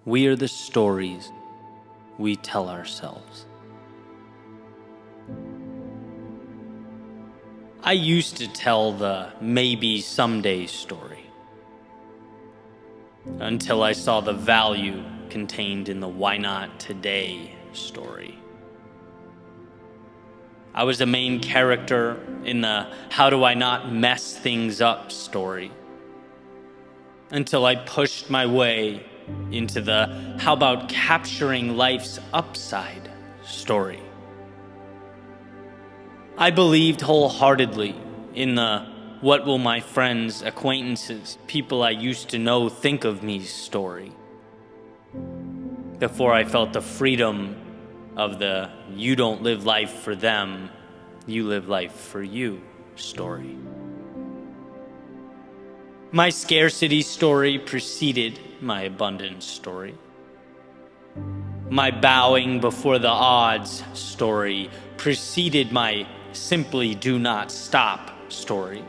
We are the stories we tell ourselves. I used to tell the maybe someday story until I saw the value contained in the why not today story. I was the main character in the how do I not mess things up story until I pushed my way into the how about capturing life's upside story. I believed wholeheartedly in the what will my friends, acquaintances, people I used to know think of me story before I felt the freedom of the you don't live life for them, you live life for you story. My scarcity story preceded my abundance story. My bowing before the odds story preceded my simply do not stop story.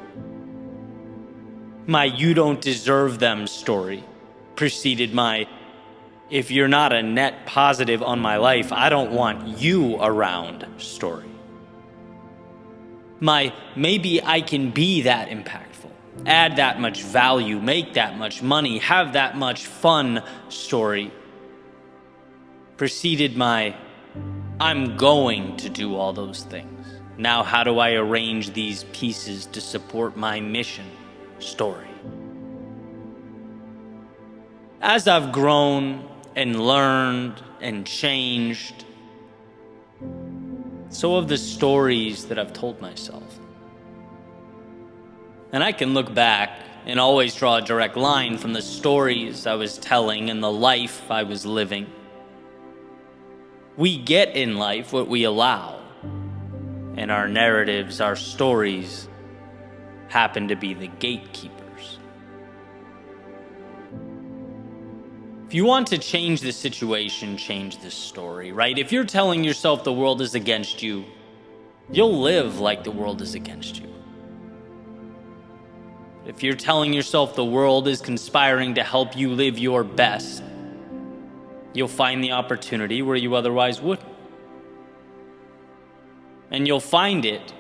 My you don't deserve them story preceded my if you're not a net positive on my life, I don't want you around story. My maybe I can be that impactful, add that much value, make that much money, have that much fun story preceded my I'm going to do all those things. Now how do I arrange these pieces to support my mission story? As I've grown and learned and changed, so have the stories that I've told myself. And I can look back and always draw a direct line from the stories I was telling and the life I was living. We get in life what we allow, and our narratives, our stories, happen to be the gatekeepers. If you want to change the situation, change the story, right? If you're telling yourself the world is against you, you'll live like the world is against you. If you're telling yourself the world is conspiring to help you live your best, you'll find the opportunity where you otherwise wouldn't. And you'll find it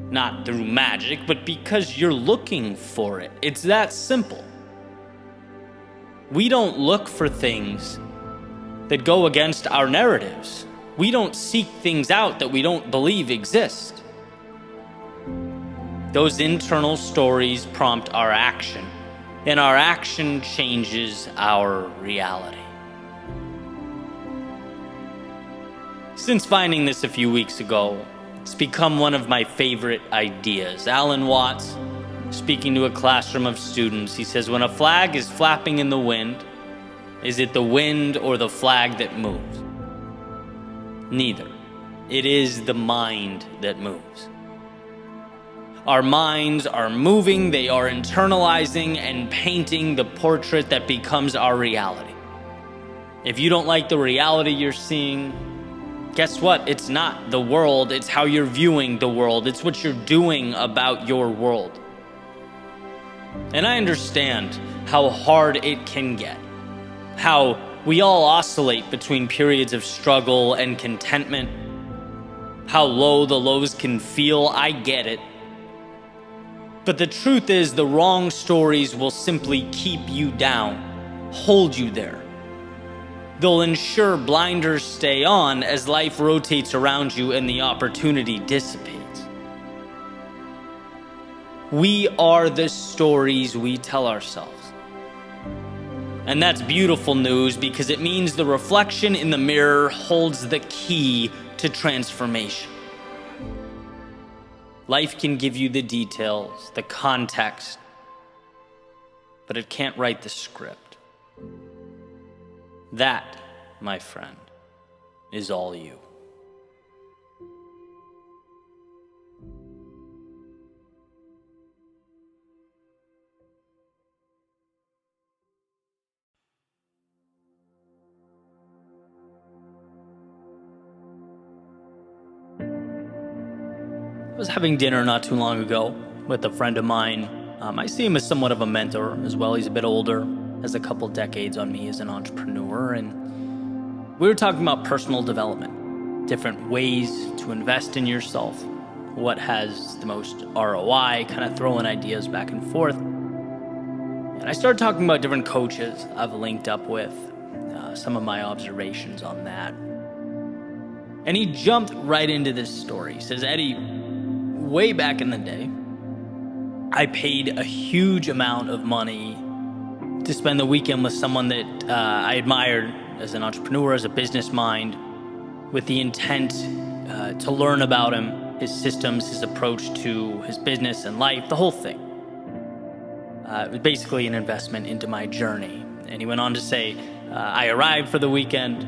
not through magic, but because you're looking for it. It's that simple. We don't look for things that go against our narratives. We don't seek things out that we don't believe exist. Those internal stories prompt our action, and our action changes our reality. Since finding this a few weeks ago, it's become one of my favorite ideas. Alan Watts, speaking to a classroom of students, he says, when a flag is flapping in the wind, is it the wind or the flag that moves? Neither. It is the mind that moves. Our minds are moving, they are internalizing and painting the portrait that becomes our reality. If you don't like the reality you're seeing, guess what? It's not the world, it's how you're viewing the world. It's what you're doing about your world. And I understand how hard it can get, how we all oscillate between periods of struggle and contentment, how low the lows can feel. I get it. But the truth is, the wrong stories will simply keep you down, hold you there. They'll ensure blinders stay on as life rotates around you and the opportunity dissipates. We are the stories we tell ourselves. And that's beautiful news because it means the reflection in the mirror holds the key to transformation. Life can give you the details, the context, but it can't write the script. That, my friend, is all you. I was having dinner not too long ago with a friend of mine. I see him as somewhat of a mentor as well. He's a bit older. has a couple decades on me as an entrepreneur, and we were talking about personal development, different ways to invest in yourself, what has the most ROI, kind of throwing ideas back and forth. And I started talking about different coaches I've linked up with, some of my observations on that. And he jumped right into this story. He says, Eddie, way back in the day, I paid a huge amount of money to spend the weekend with someone that I admired as an entrepreneur, as a business mind, with the intent to learn about him, his systems, his approach to his business and life, the whole thing. It was basically an investment into my journey. And he went on to say, I arrived for the weekend.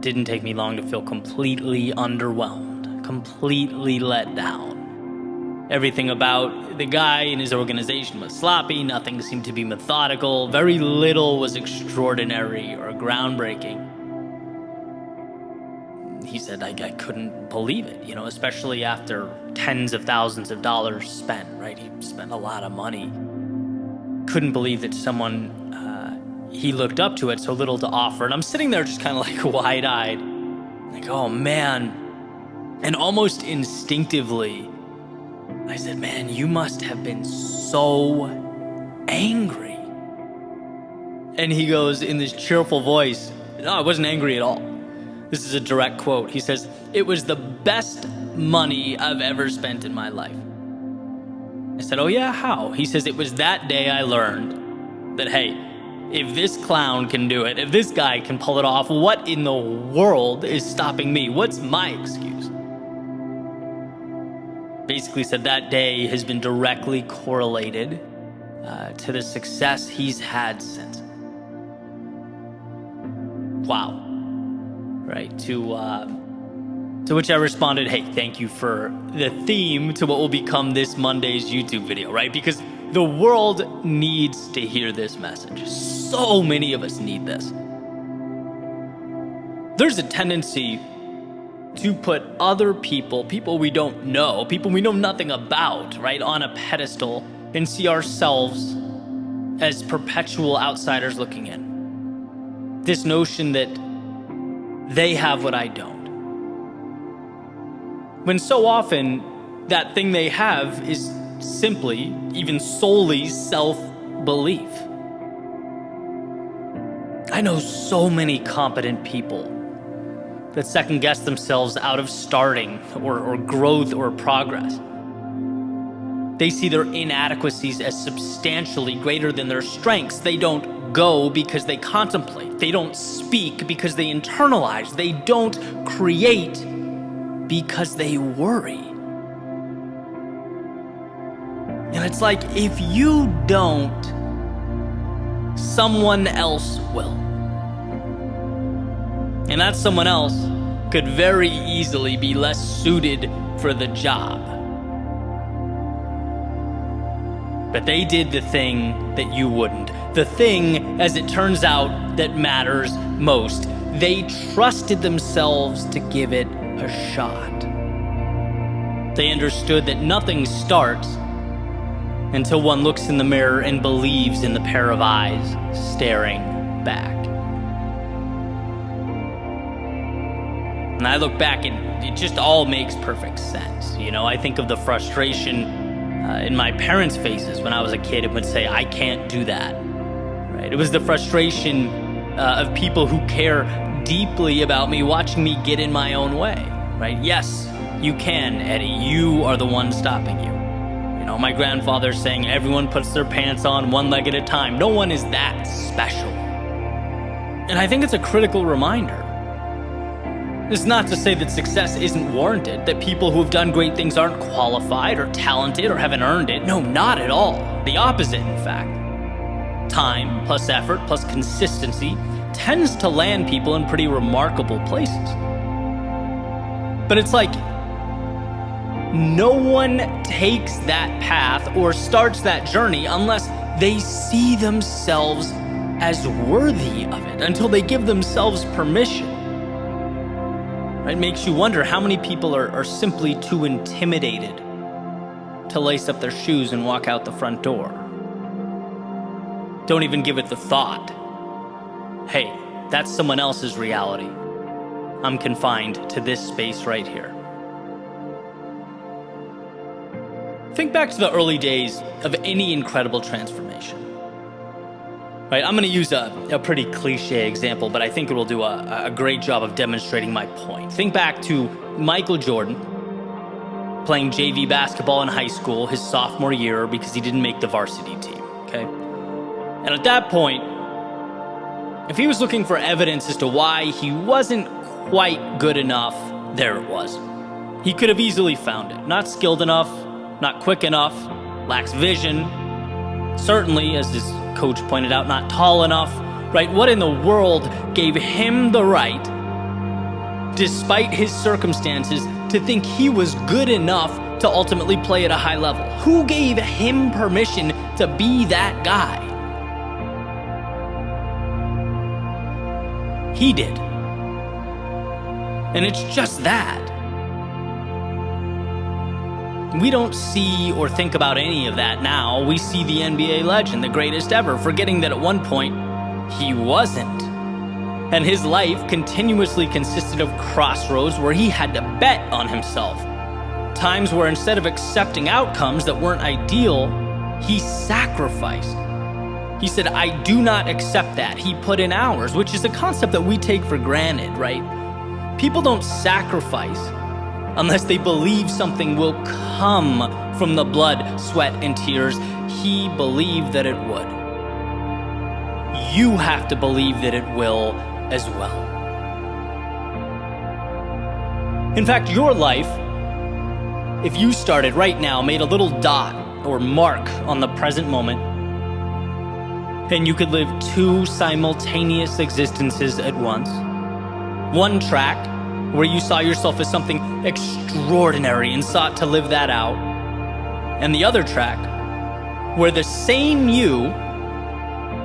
Didn't take me long to feel completely underwhelmed, completely let down. Everything about the guy and his organization was sloppy. Nothing seemed to be methodical. Very little was extraordinary or groundbreaking. He said, I couldn't believe it, especially after tens of thousands of dollars spent, right? He spent a lot of money. Couldn't believe that someone he looked up to had so little to offer. And I'm sitting there just kind of like wide-eyed, like, oh man. And almost instinctively, I said, man, you must have been so angry. And he goes in this cheerful voice, no, I wasn't angry at all. This is a direct quote. He says, it was the best money I've ever spent in my life. I said, oh yeah, how? He says, it was that day I learned that, hey, if this clown can do it, if this guy can pull it off, what in the world is stopping me? What's my excuse? Basically said that day has been directly correlated to the success he's had since. Wow. Right, to which I responded, hey, thank you for the theme to what will become this Monday's YouTube video, right? Because the world needs to hear this message. So many of us need this. There's a tendency to put other people we don't know, people we know nothing about, right, on a pedestal and see ourselves as perpetual outsiders looking in. This notion that they have what I don't. When so often that thing they have is simply, even solely, self-belief. I know so many competent people that second-guess themselves out of starting or growth or progress. They see their inadequacies as substantially greater than their strengths. They don't go because they contemplate. They don't speak because they internalize. They don't create because they worry. And it's like, if you don't, someone else will. And that someone else could very easily be less suited for the job. But they did the thing that you wouldn't. The thing, as it turns out, that matters most. They trusted themselves to give it a shot. They understood that nothing starts until one looks in the mirror and believes in the pair of eyes staring back. And I look back and it just all makes perfect sense. I think of the frustration in my parents' faces when I was a kid and would say, I can't do that. Right? It was the frustration of people who care deeply about me watching me get in my own way. Right? Yes, you can, Eddie. You are the one stopping you. My grandfather saying everyone puts their pants on one leg at a time. No one is that special. And I think it's a critical reminder. It's not to say that success isn't warranted, that people who have done great things aren't qualified or talented or haven't earned it. No, not at all. The opposite, in fact. Time plus effort plus consistency tends to land people in pretty remarkable places. But it's like, no one takes that path or starts that journey unless they see themselves as worthy of it, until they give themselves permission. It makes you wonder how many people are simply too intimidated to lace up their shoes and walk out the front door. don't even give it the thought. Hey, that's someone else's reality. I'm confined to this space right here. Think back to the early days of any incredible transformation. Right, I'm going to use a pretty cliche example, but I think it will do a great job of demonstrating my point. Think back to Michael Jordan playing JV basketball in high school his sophomore year because he didn't make the varsity team, okay? And at that point, if he was looking for evidence as to why he wasn't quite good enough, there it was. He could have easily found it. Not skilled enough, not quick enough, lacks vision. Certainly, as his coach pointed out, not tall enough, right? What in the world gave him the right, despite his circumstances, to think he was good enough to ultimately play at a high level? Who gave him permission to be that guy? He did. And it's just that. We don't see or think about any of that now. We see the NBA legend, the greatest ever, forgetting that at one point, he wasn't. And his life continuously consisted of crossroads where he had to bet on himself. Times where instead of accepting outcomes that weren't ideal, he sacrificed. He said, I do not accept that. He put in hours, which is a concept that we take for granted, right? People don't sacrifice unless they believe something will come from the blood, sweat, and tears. He believed that it would. You have to believe that it will as well. In fact, your life, if you started right now, made a little dot or mark on the present moment, and you could live two simultaneous existences at once. One track where you saw yourself as something extraordinary and sought to live that out, and the other track where the same you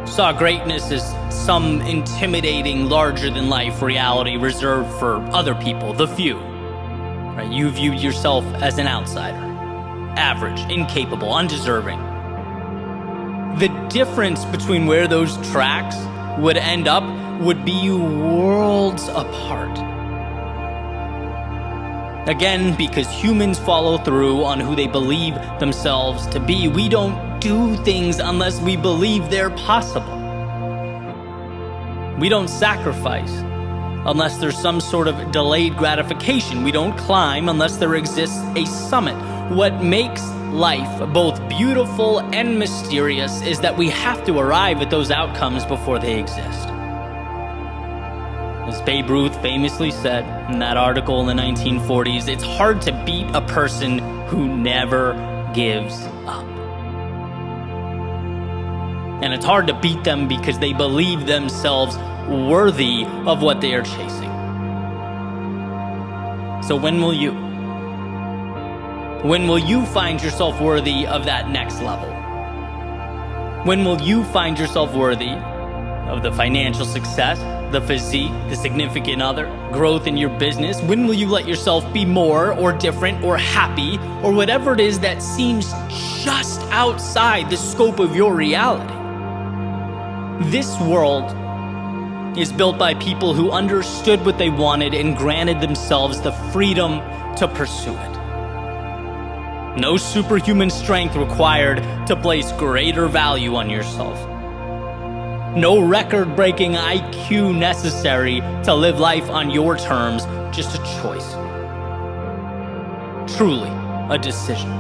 saw greatness as some intimidating, larger-than-life reality reserved for other people, the few. Right? You viewed yourself as an outsider, average, incapable, undeserving. The difference between where those tracks would end up would be worlds apart. Again, because humans follow through on who they believe themselves to be. We don't do things unless we believe they're possible. We don't sacrifice unless there's some sort of delayed gratification. We don't climb unless there exists a summit. What makes life both beautiful and mysterious is that we have to arrive at those outcomes before they exist. As Babe Ruth famously said in that article in the 1940s, it's hard to beat a person who never gives up. And it's hard to beat them because they believe themselves worthy of what they are chasing. So when will you? When will you find yourself worthy of that next level? When will you find yourself worthy of the financial success, the physique, the significant other, growth in your business? When will you let yourself be more or different or happy or whatever it is that seems just outside the scope of your reality? This world is built by people who understood what they wanted and granted themselves the freedom to pursue it. No superhuman strength required to place greater value on yourself. No record-breaking IQ necessary to live life on your terms, just a choice. Truly, a decision.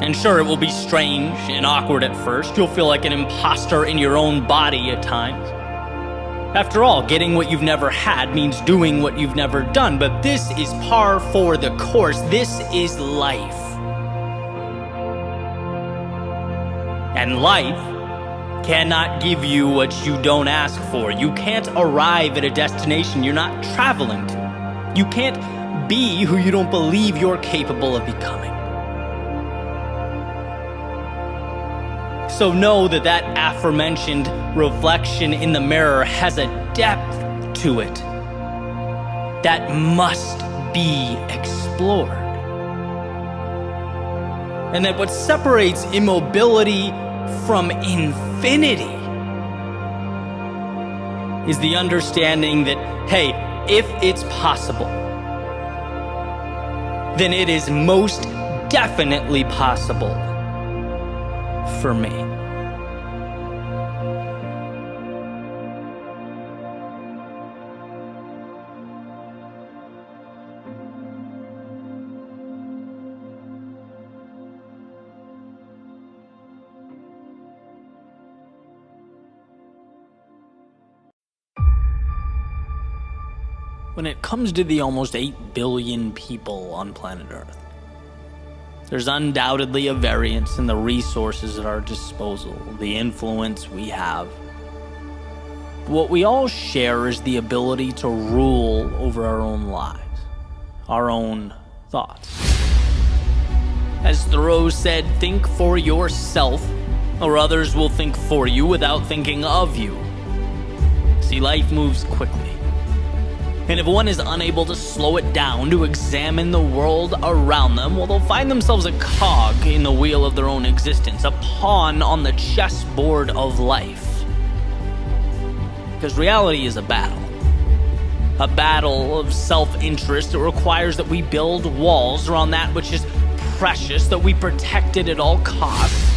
And sure, it will be strange and awkward at first. You'll feel like an imposter in your own body at times. After all, getting what you've never had means doing what you've never done, but this is par for the course. This is life. And life cannot give you what you don't ask for. You can't arrive at a destination you're not traveling to. You can't be who you don't believe you're capable of becoming. So know that that aforementioned reflection in the mirror has a depth to it that must be explored. And that what separates immobility from infinity is the understanding that, hey, if it's possible, then it is most definitely possible for me. When it comes to the almost 8 billion people on planet Earth, there's undoubtedly a variance in the resources at our disposal, the influence we have. What we all share is the ability to rule over our own lives, our own thoughts. As Thoreau said, think for yourself, or others will think for you without thinking of you. See, life moves quickly. And if one is unable to slow it down, to examine the world around them, well, they'll find themselves a cog in the wheel of their own existence, a pawn on the chessboard of life. Because reality is a battle of self-interest that requires that we build walls around that which is precious, that we protect it at all costs.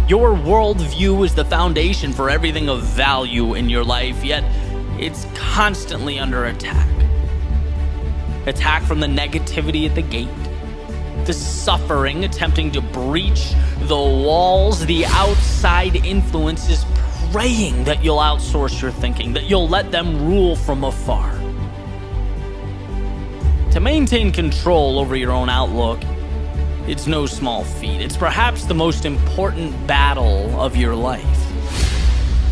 Your worldview is the foundation for everything of value in your life, yet it's constantly under attack. Attack from the negativity at the gate, the suffering attempting to breach the walls, the outside influences praying that you'll outsource your thinking, that you'll let them rule from afar. To maintain control over your own outlook, it's no small feat. It's perhaps the most important battle of your life.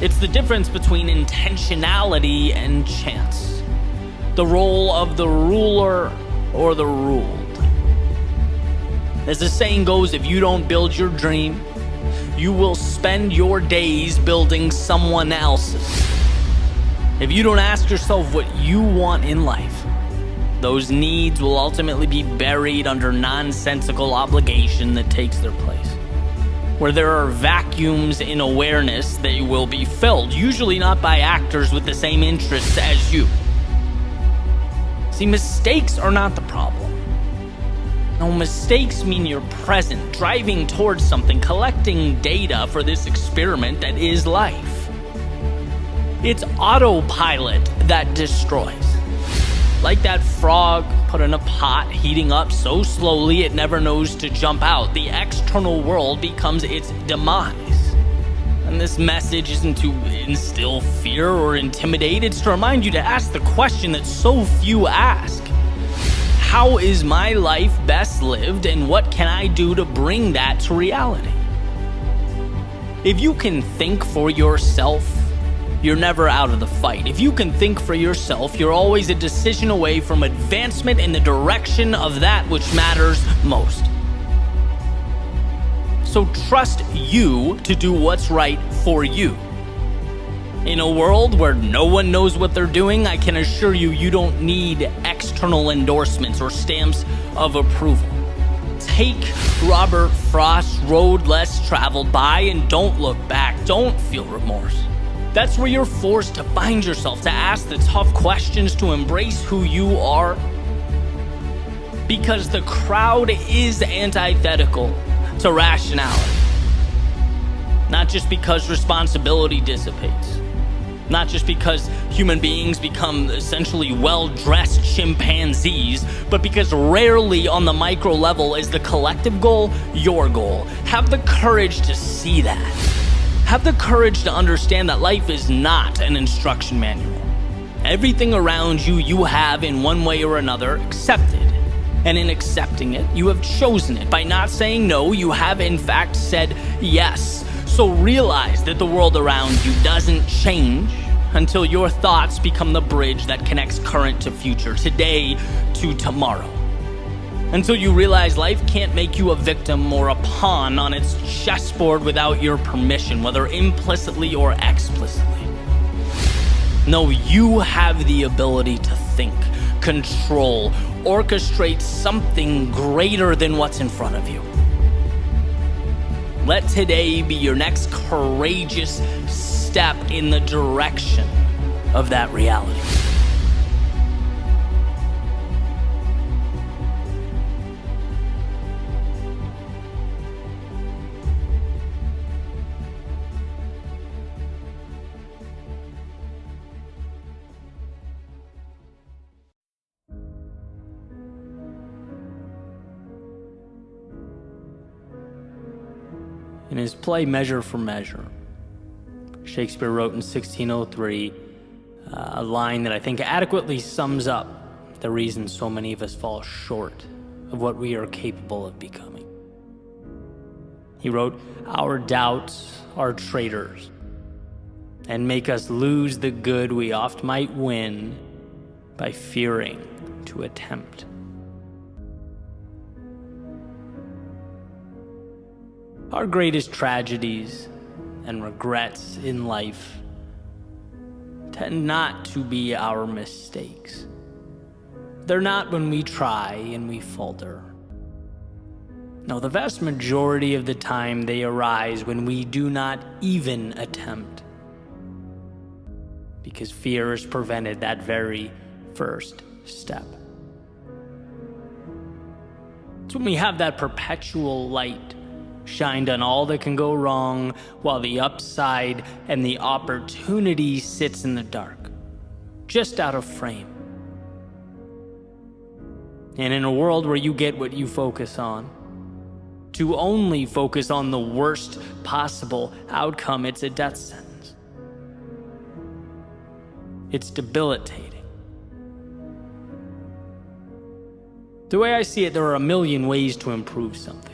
It's the difference between intentionality and chance, the role of the ruler or the ruled. As the saying goes, if you don't build your dream, you will spend your days building someone else's. If you don't ask yourself what you want in life, those needs will ultimately be buried under nonsensical obligation that takes their place. Where there are vacuums in awareness, they will be filled, usually not by actors with the same interests as you. See, mistakes are not the problem. No, mistakes mean you're present, driving towards something, collecting data for this experiment that is life. It's autopilot that destroys. Like that frog put in a pot, heating up so slowly it never knows to jump out. The external world becomes its demise. And this message isn't to instill fear or intimidate, it's to remind you to ask the question that so few ask. How is my life best lived, and what can I do to bring that to reality? If you can think for yourself, you're never out of the fight. If you can think for yourself, you're always a decision away from advancement in the direction of that which matters most. So trust you to do what's right for you. In a world where no one knows what they're doing, I can assure you, you don't need external endorsements or stamps of approval. Take Robert Frost's road less traveled by and don't look back. Don't feel remorse. That's where you're forced to find yourself, to ask the tough questions, to embrace who you are. Because the crowd is antithetical to rationality. Not just because responsibility dissipates. Not just because human beings become essentially well-dressed chimpanzees, but because rarely on the micro level is the collective goal your goal. Have the courage to see that. Have the courage to understand that life is not an instruction manual. Everything around you, you have in one way or another accepted. And in accepting it, you have chosen it. By not saying no, you have in fact said yes. So realize that the world around you doesn't change until your thoughts become the bridge that connects current to future, today to tomorrow. Until you realize life can't make you a victim or a pawn on its chessboard without your permission, whether implicitly or explicitly. No, you have the ability to think, control, orchestrate something greater than what's in front of you. Let today be your next courageous step in the direction of that reality. In his play Measure for Measure, Shakespeare wrote in 1603 a line that I think adequately sums up the reason so many of us fall short of what we are capable of becoming. He wrote, "Our doubts are traitors, and make us lose the good we oft might win by fearing to attempt." Our greatest tragedies and regrets in life tend not to be our mistakes. They're not when we try and we falter. No, the vast majority of the time they arise when we do not even attempt, because fear has prevented that very first step. It's when we have that perpetual light shined on all that can go wrong, while the upside and the opportunity sits in the dark, just out of frame. And in a world where you get what you focus on, to only focus on the worst possible outcome, it's a death sentence. It's debilitating. The way I see it, there are a million ways to improve something.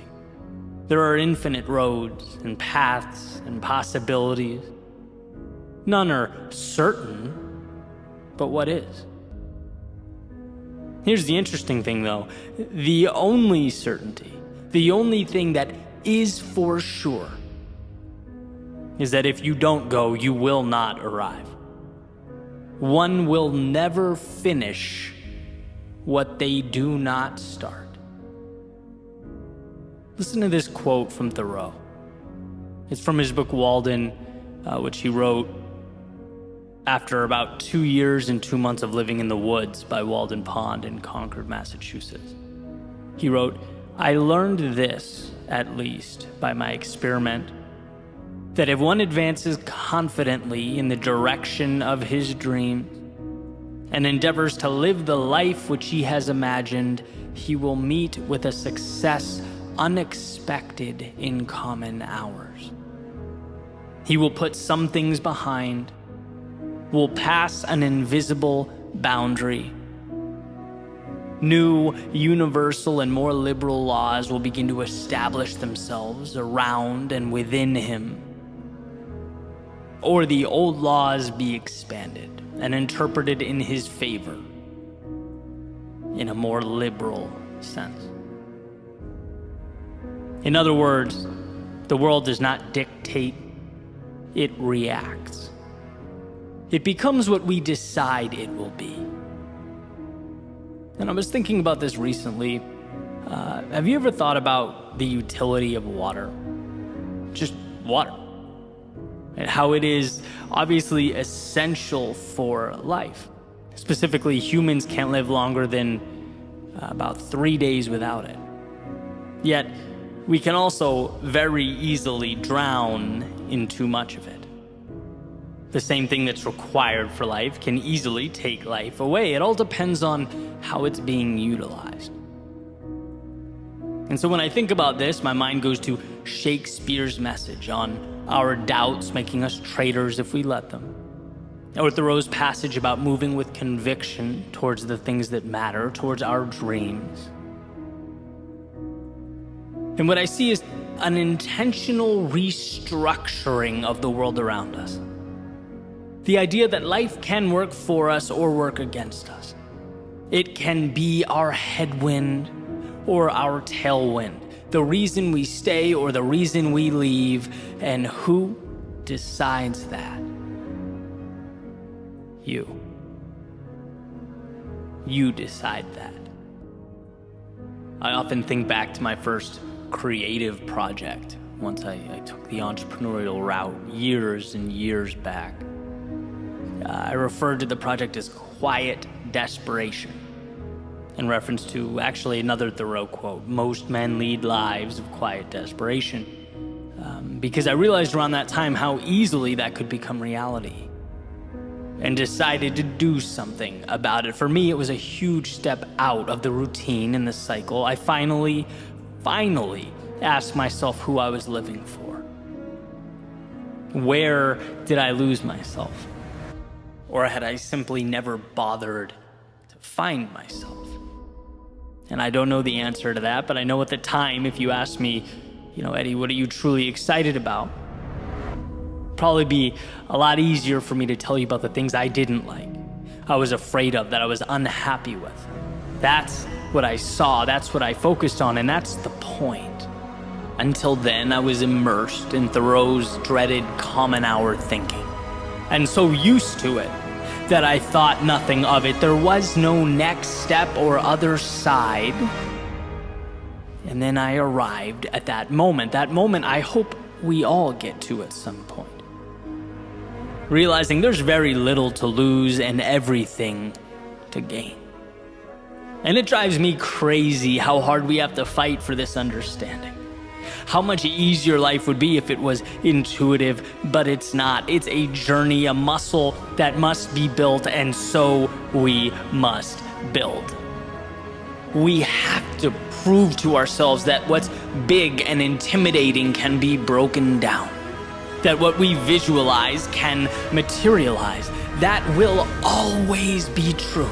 There are infinite roads and paths and possibilities. None are certain, but what is? Here's the interesting thing, though. The only certainty, the only thing that is for sure, is that if you don't go, you will not arrive. One will never finish what they do not start. Listen to this quote from Thoreau. It's from his book Walden, which he wrote after about 2 years and 2 months of living in the woods by Walden Pond in Concord, Massachusetts. He wrote, "I learned this, at least, by my experiment, that if one advances confidently in the direction of his dreams and endeavors to live the life which he has imagined, he will meet with a success unexpected in common hours. He will put some things behind, will pass an invisible boundary. New, universal, and more liberal laws will begin to establish themselves around and within him. Or the old laws be expanded and interpreted in his favor in a more liberal sense." In other words, the world does not dictate, it reacts. It becomes what we decide it will be. And I was thinking about this recently. Have you ever thought about the utility of water? Just water. And how it is obviously essential for life. Specifically, humans can't live longer than about 3 days without it. Yet, we can also very easily drown in too much of it. The same thing that's required for life can easily take life away. It all depends on how it's being utilized. And so when I think about this, my mind goes to Shakespeare's message on our doubts making us traitors if we let them. Or Thoreau's passage about moving with conviction towards the things that matter, towards our dreams. And what I see is an intentional restructuring of the world around us. The idea that life can work for us or work against us. It can be our headwind or our tailwind, the reason we stay or the reason we leave, and who decides that? You. You decide that. I often think back to my first creative project once I took the entrepreneurial route years and years back. I referred to the project as quiet desperation, in reference to actually another Thoreau quote, "Most men lead lives of quiet desperation," because I realized around that time how easily that could become reality, and decided to do something about it. For me, it was a huge step out of the routine and the cycle. I finally asked myself who I was living for. Where did I lose myself? Or had I simply never bothered to find myself? And I don't know the answer to that, but I know at the time, if you asked me, Eddie, what are you truly excited about? Probably be a lot easier for me to tell you about the things I didn't like, I was afraid of, that I was unhappy with. That's what I saw, that's what I focused on, and that's the point. Until then, I was immersed in Thoreau's dreaded common hour thinking, and so used to it that I thought nothing of it. There was no next step or other side. And then I arrived at that moment I hope we all get to at some point. Realizing there's very little to lose and everything to gain. And it drives me crazy how hard we have to fight for this understanding. How much easier life would be if it was intuitive, but it's not. It's a journey, a muscle that must be built, and so we must build. We have to prove to ourselves that what's big and intimidating can be broken down. That what we visualize can materialize. That will always be true.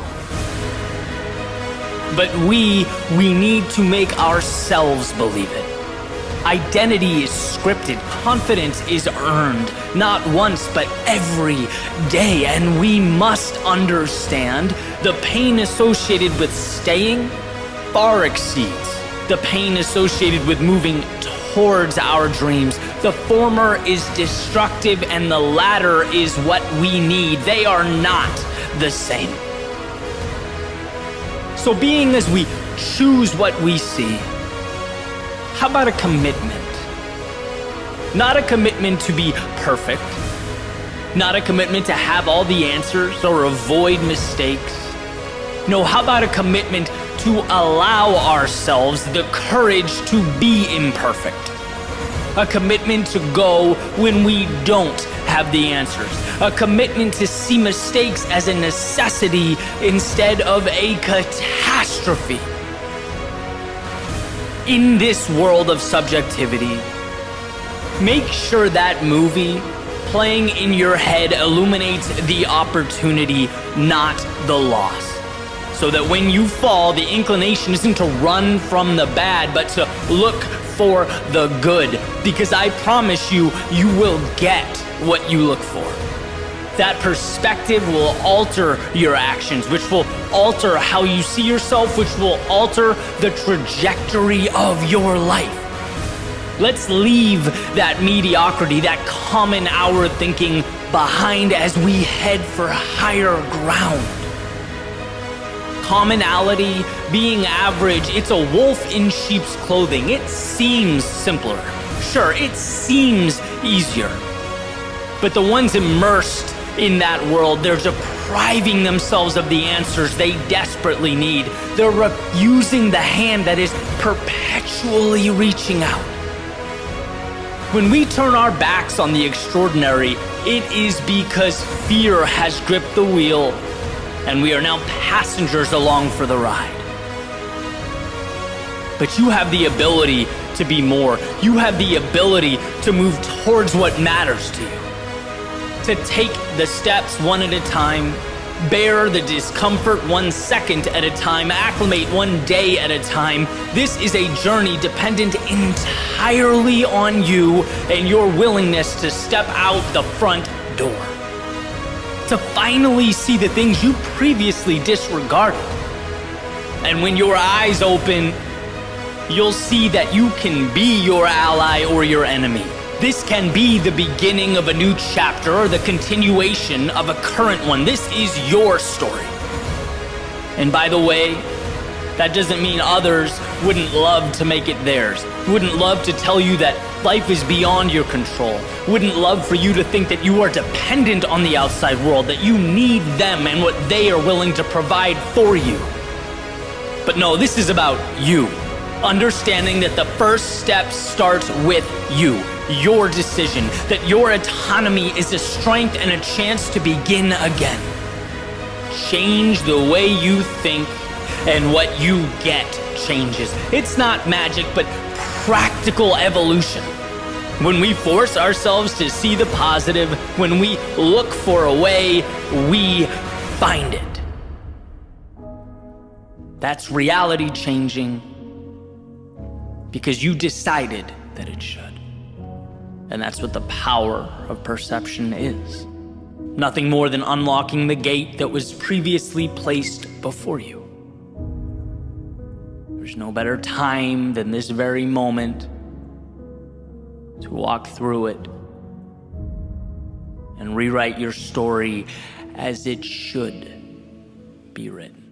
But we need to make ourselves believe it. Identity is scripted, confidence is earned, not once, but every day. And we must understand the pain associated with staying far exceeds the pain associated with moving towards our dreams. The former is destructive and the latter is what we need. They are not the same. So being as we choose what we see, how about a commitment? Not a commitment to be perfect, not a commitment to have all the answers or avoid mistakes. No, how about a commitment to allow ourselves the courage to be imperfect? A commitment to go when we don't have the answers. A commitment to see mistakes as a necessity instead of a catastrophe. In this world of subjectivity, make sure that movie playing in your head illuminates the opportunity, not the loss. So that when you fall, the inclination isn't to run from the bad, but to look for the good. Because I promise you, you will get what you look for. That perspective will alter your actions, which will alter how you see yourself, which will alter the trajectory of your life. Let's leave that mediocrity, that common hour thinking behind as we head for higher ground. Commonality, being average, it's a wolf in sheep's clothing. It seems simpler. Sure, it seems easier. But the ones immersed in that world, they're depriving themselves of the answers they desperately need. They're refusing the hand that is perpetually reaching out. When we turn our backs on the extraordinary, it is because fear has gripped the wheel and we are now passengers along for the ride. But you have the ability to be more. You have the ability to move towards what matters to you. To take the steps one at a time, bear the discomfort 1 second at a time, acclimate 1 day at a time. This is a journey dependent entirely on you and your willingness to step out the front door. To finally see the things you previously disregarded. And when your eyes open, you'll see that you can be your ally or your enemy. This can be the beginning of a new chapter or the continuation of a current one. This is your story. And by the way, That doesn't mean others wouldn't love to make it theirs, wouldn't love to tell you that life is beyond your control, wouldn't love for you to think that you are dependent on the outside world, that you need them and what they are willing to provide for you. But no, this is about you. Understanding that the first step starts with you, your decision, that your autonomy is a strength and a chance to begin again. Change the way you think, and what you get changes. It's not magic, but practical evolution. When we force ourselves to see the positive, when we look for a way, we find it. That's reality changing because you decided that it should. And that's what the power of perception is. Nothing more than unlocking the gate that was previously placed before you. There's no better time than this very moment to walk through it and rewrite your story as it should be written.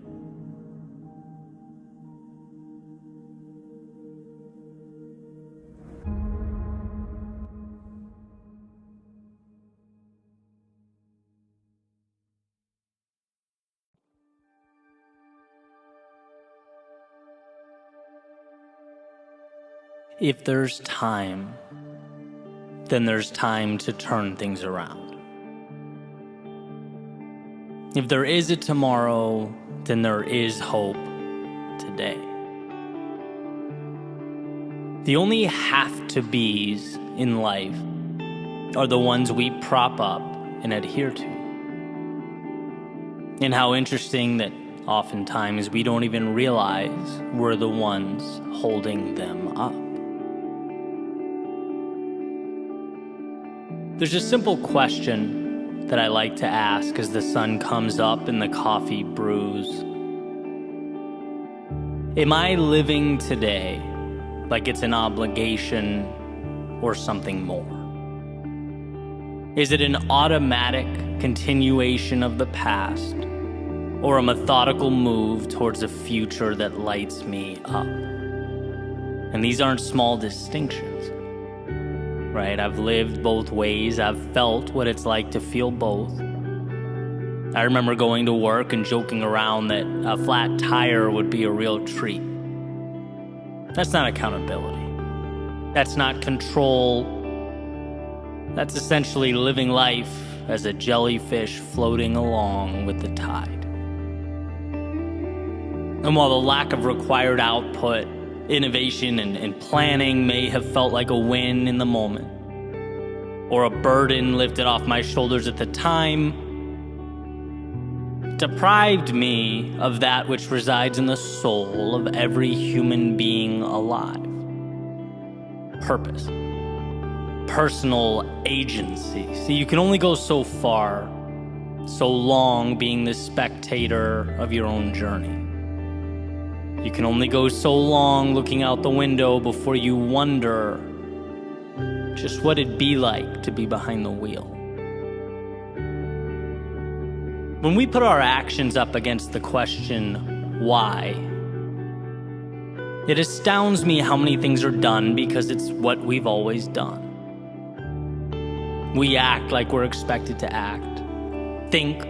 If there's time, then there's time to turn things around. If there is a tomorrow, then there is hope today. The only have-to-be's in life are the ones we prop up and adhere to. And how interesting that oftentimes we don't even realize we're the ones holding them up. There's a simple question that I like to ask as the sun comes up and the coffee brews. Am I living today like it's an obligation or something more? Is it an automatic continuation of the past or a methodical move towards a future that lights me up? And these aren't small distinctions. Right? I've lived both ways. I've felt what it's like to feel both. I remember going to work and joking around that a flat tire would be a real treat. That's not accountability. That's not control. That's essentially living life as a jellyfish floating along with the tide. And while the lack of required output, innovation and planning may have felt like a win in the moment, or a burden lifted off my shoulders at the time, deprived me of that which resides in the soul of every human being alive. Purpose. Personal agency. See, you can only go so far, so long being the spectator of your own journey. You can only go so long looking out the window before you wonder just what it'd be like to be behind the wheel. When we put our actions up against the question, why? It astounds me how many things are done because it's what we've always done. We act like we're expected to act, think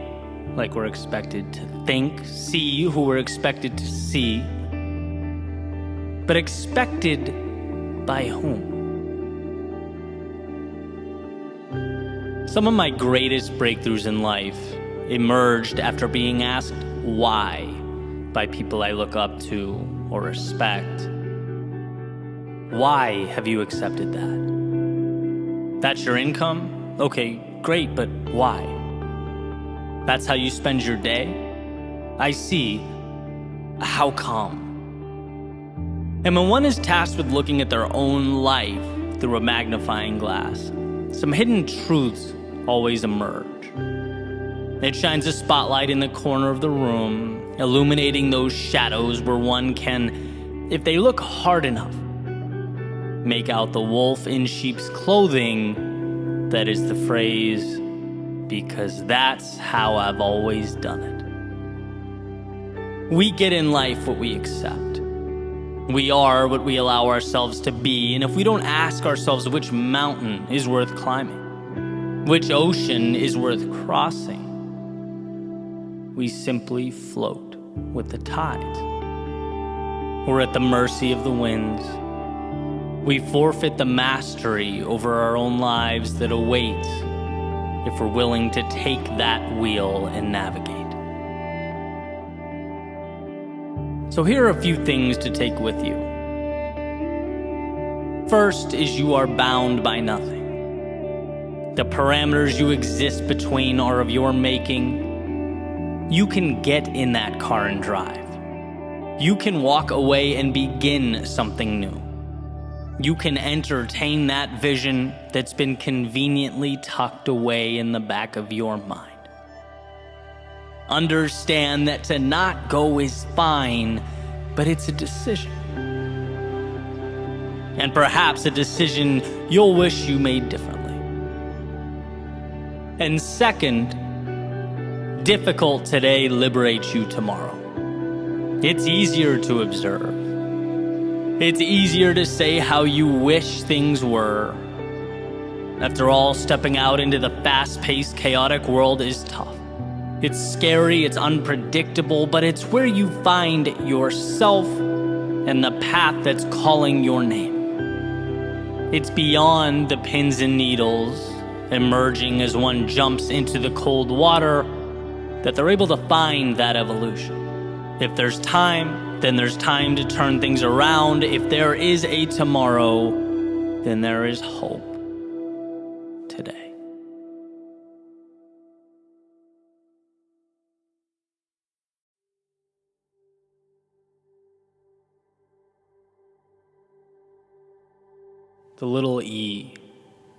like we're expected to think, see who we're expected to see. But expected by whom? Some of my greatest breakthroughs in life emerged after being asked why by people I look up to or respect. Why have you accepted that? That's your income? Okay, great, but why? That's how you spend your day? I see. How come? And when one is tasked with looking at their own life through a magnifying glass, some hidden truths always emerge. It shines a spotlight in the corner of the room, illuminating those shadows where one can, if they look hard enough, make out the wolf in sheep's clothing that is the phrase, because that's how I've always done it. We get in life what we accept. We are what we allow ourselves to be, and if we don't ask ourselves which mountain is worth climbing, which ocean is worth crossing, we simply float with the tides. We're at the mercy of the winds. We forfeit the mastery over our own lives that awaits if we're willing to take that wheel and navigate. So here are a few things to take with you. First is you are bound by nothing. The parameters you exist between are of your making. You can get in that car and drive. You can walk away and begin something new. You can entertain that vision that's been conveniently tucked away in the back of your mind. Understand that to not go is fine, but it's a decision. And perhaps a decision you'll wish you made differently. And second, difficult today liberates you tomorrow. It's easier to observe. It's easier to say how you wish things were. After all, stepping out into the fast-paced, chaotic world is tough. It's scary, it's unpredictable, but it's where you find yourself and the path that's calling your name. It's beyond the pins and needles, emerging as one jumps into the cold water, that they're able to find that evolution. If there's time, then there's time to turn things around. If there is a tomorrow, then there is hope today. The little E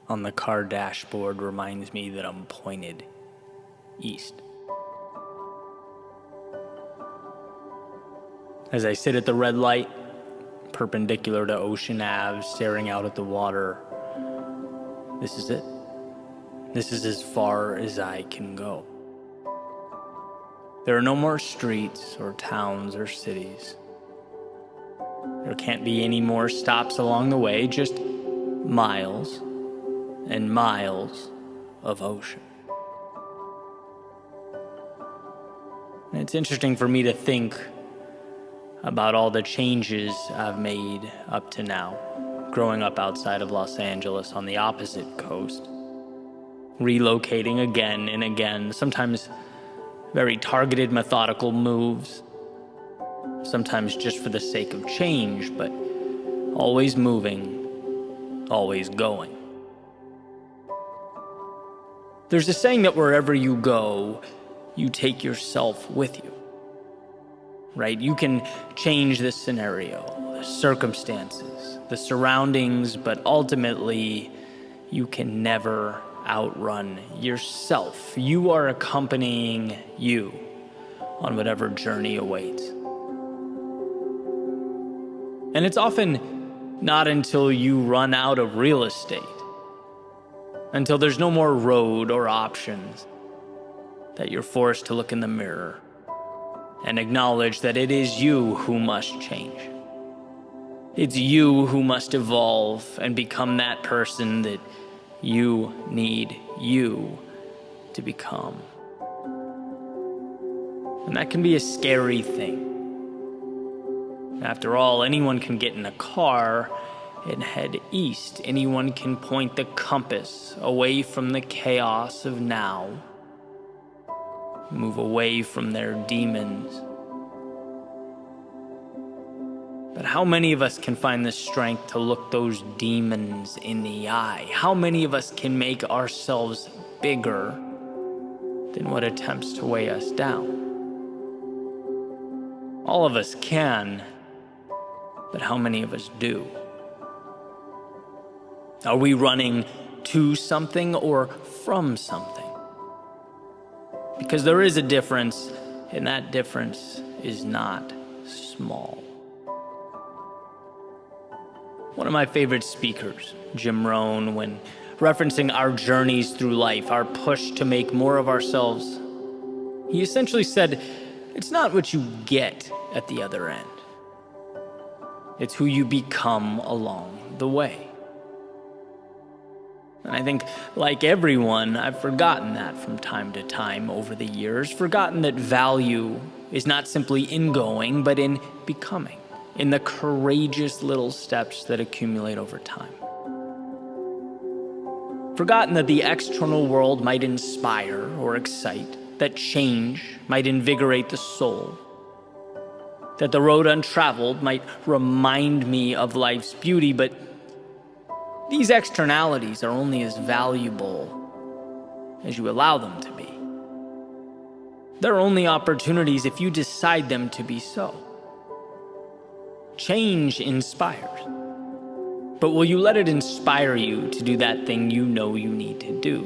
on the car dashboard reminds me that I'm pointed east. As I sit at the red light, perpendicular to Ocean Ave, staring out at the water, this is it. This is as far as I can go. There are no more streets or towns or cities. There can't be any more stops along the way, just miles and miles of ocean. And it's interesting for me to think about all the changes I've made up to now, growing up outside of Los Angeles on the opposite coast, relocating again and again, sometimes very targeted, methodical moves, sometimes just for the sake of change, but always moving, always going. There's a saying that wherever you go, you take yourself with you, right? You can change the scenario, the circumstances, the surroundings, but ultimately, you can never outrun yourself. You are accompanying you on whatever journey awaits. And it's often not until you run out of real estate, until there's no more road or options, that you're forced to look in the mirror and acknowledge that it is you who must change. It's you who must evolve and become that person that you need you to become. And that can be a scary thing. After all, anyone can get in a car and head east. Anyone can point the compass away from the chaos of now, move away from their demons. But how many of us can find the strength to look those demons in the eye? How many of us can make ourselves bigger than what attempts to weigh us down? All of us can, but how many of us do? Are we running to something or from something? Because there is a difference, and that difference is not small. One of my favorite speakers, Jim Rohn, when referencing our journeys through life, our push to make more of ourselves, he essentially said, it's not what you get at the other end. It's who you become along the way. And I think, like everyone, I've forgotten that from time to time over the years, forgotten that value is not simply in going, but in becoming, in the courageous little steps that accumulate over time. Forgotten that the external world might inspire or excite, that change might invigorate the soul, that the road untraveled might remind me of life's beauty, but these externalities are only as valuable as you allow them to be. They're only opportunities if you decide them to be so. Change inspires. But will you let it inspire you to do that thing you know you need to do,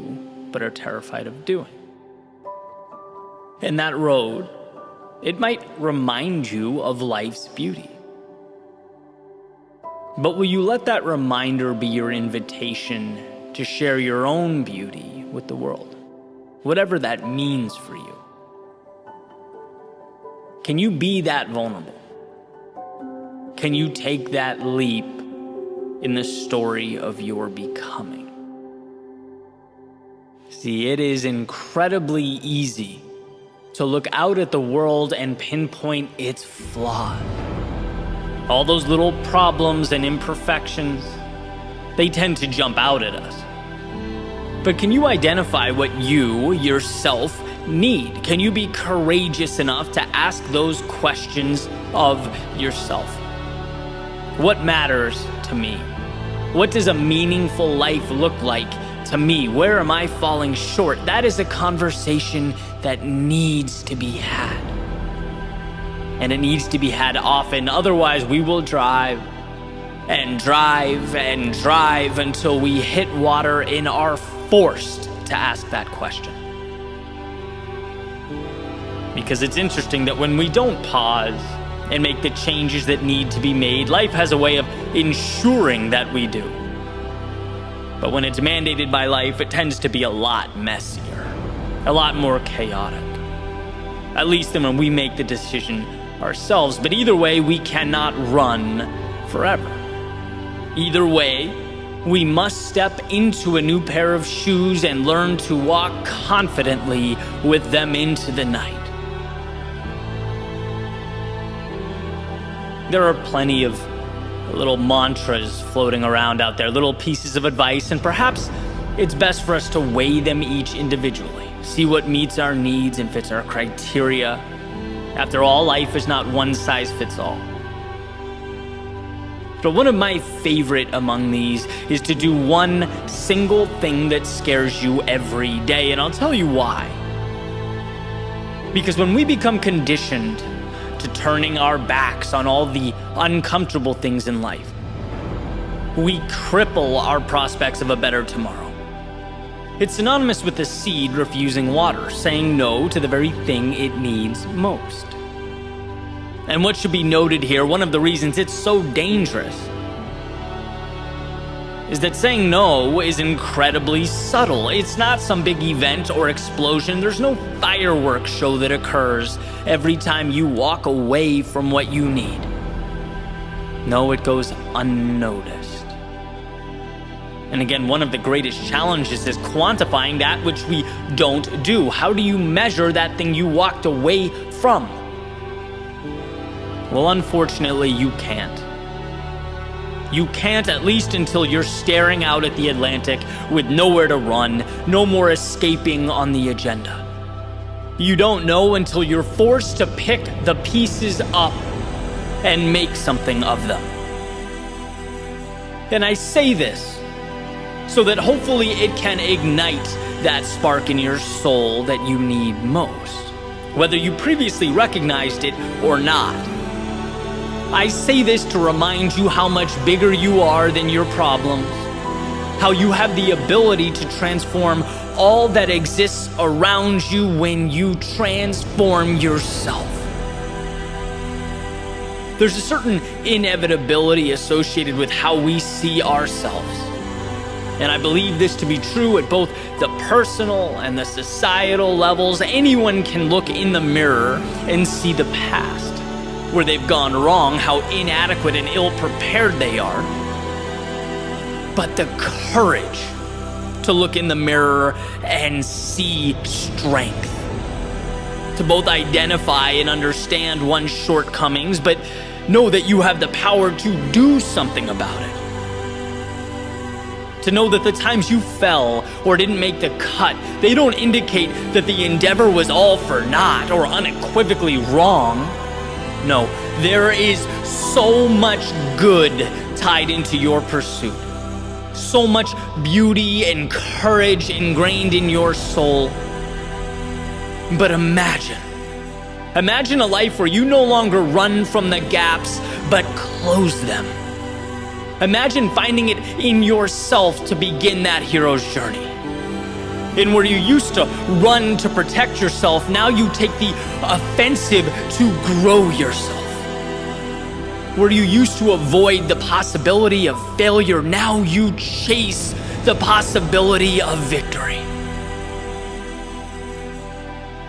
but are terrified of doing? And that road, it might remind you of life's beauty. But will you let that reminder be your invitation to share your own beauty with the world, whatever that means for you? Can you be that vulnerable? Can you take that leap in the story of your becoming? See, it is incredibly easy to look out at the world and pinpoint its flaws. All those little problems and imperfections, they tend to jump out at us. But can you identify what you, yourself, need? Can you be courageous enough to ask those questions of yourself? What matters to me? What does a meaningful life look like to me? Where am I falling short? That is a conversation that needs to be had. And it needs to be had often. Otherwise, we will drive and drive and drive until we hit water and are forced to ask that question. Because it's interesting that when we don't pause and make the changes that need to be made, life has a way of ensuring that we do. But when it's mandated by life, it tends to be a lot messier, a lot more chaotic. At least than when we make the decision ourselves. But either way, we cannot run forever. Either way, we must step into a new pair of shoes and learn to walk confidently with them into the night. There are plenty of little mantras floating around out there, little pieces of advice, and perhaps it's best for us to weigh them each individually, see what meets our needs and fits our criteria. After all, life is not one size fits all. But one of my favorite among these is to do one single thing that scares you every day, and I'll tell you why. Because when we become conditioned to turning our backs on all the uncomfortable things in life, we cripple our prospects of a better tomorrow. It's synonymous with the seed refusing water, saying no to the very thing it needs most. And what should be noted here, one of the reasons it's so dangerous, is that saying no is incredibly subtle. It's not some big event or explosion. There's no fireworks show that occurs every time you walk away from what you need. No, it goes unnoticed. And again, one of the greatest challenges is quantifying that which we don't do. How do you measure that thing you walked away from? Well, unfortunately, you can't. You can't, at least until you're staring out at the Atlantic with nowhere to run, no more escaping on the agenda. You don't know until you're forced to pick the pieces up and make something of them. And I say this so that hopefully it can ignite that spark in your soul that you need most, whether you previously recognized it or not. I say this to remind you how much bigger you are than your problems, how you have the ability to transform all that exists around you when you transform yourself. There's a certain inevitability associated with how we see ourselves. And I believe this to be true at both the personal and the societal levels. Anyone can look in the mirror and see the past, where they've gone wrong, how inadequate and ill-prepared they are. But the courage to look in the mirror and see strength, to both identify and understand one's shortcomings, but know that you have the power to do something about it. To know that the times you fell or didn't make the cut, they don't indicate that the endeavor was all for naught or unequivocally wrong. No, there is so much good tied into your pursuit. So much beauty and courage ingrained in your soul. But imagine a life where you no longer run from the gaps, but close them. Imagine finding it in yourself to begin that hero's journey. And where you used to run to protect yourself, now you take the offensive to grow yourself. Where you used to avoid the possibility of failure, now you chase the possibility of victory.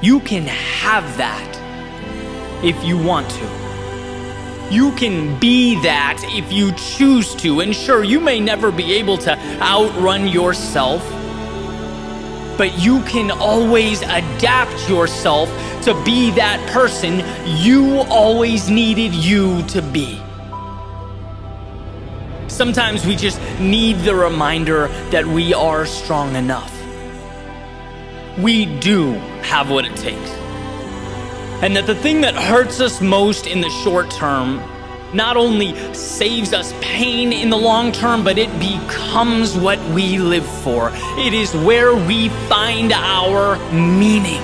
You can have that if you want to. You can be that if you choose to. And sure, you may never be able to outrun yourself, but you can always adapt yourself to be that person you always needed you to be. Sometimes we just need the reminder that we are strong enough. We do have what it takes. And that the thing that hurts us most in the short term not only saves us pain in the long term, but it becomes what we live for. It is where we find our meaning.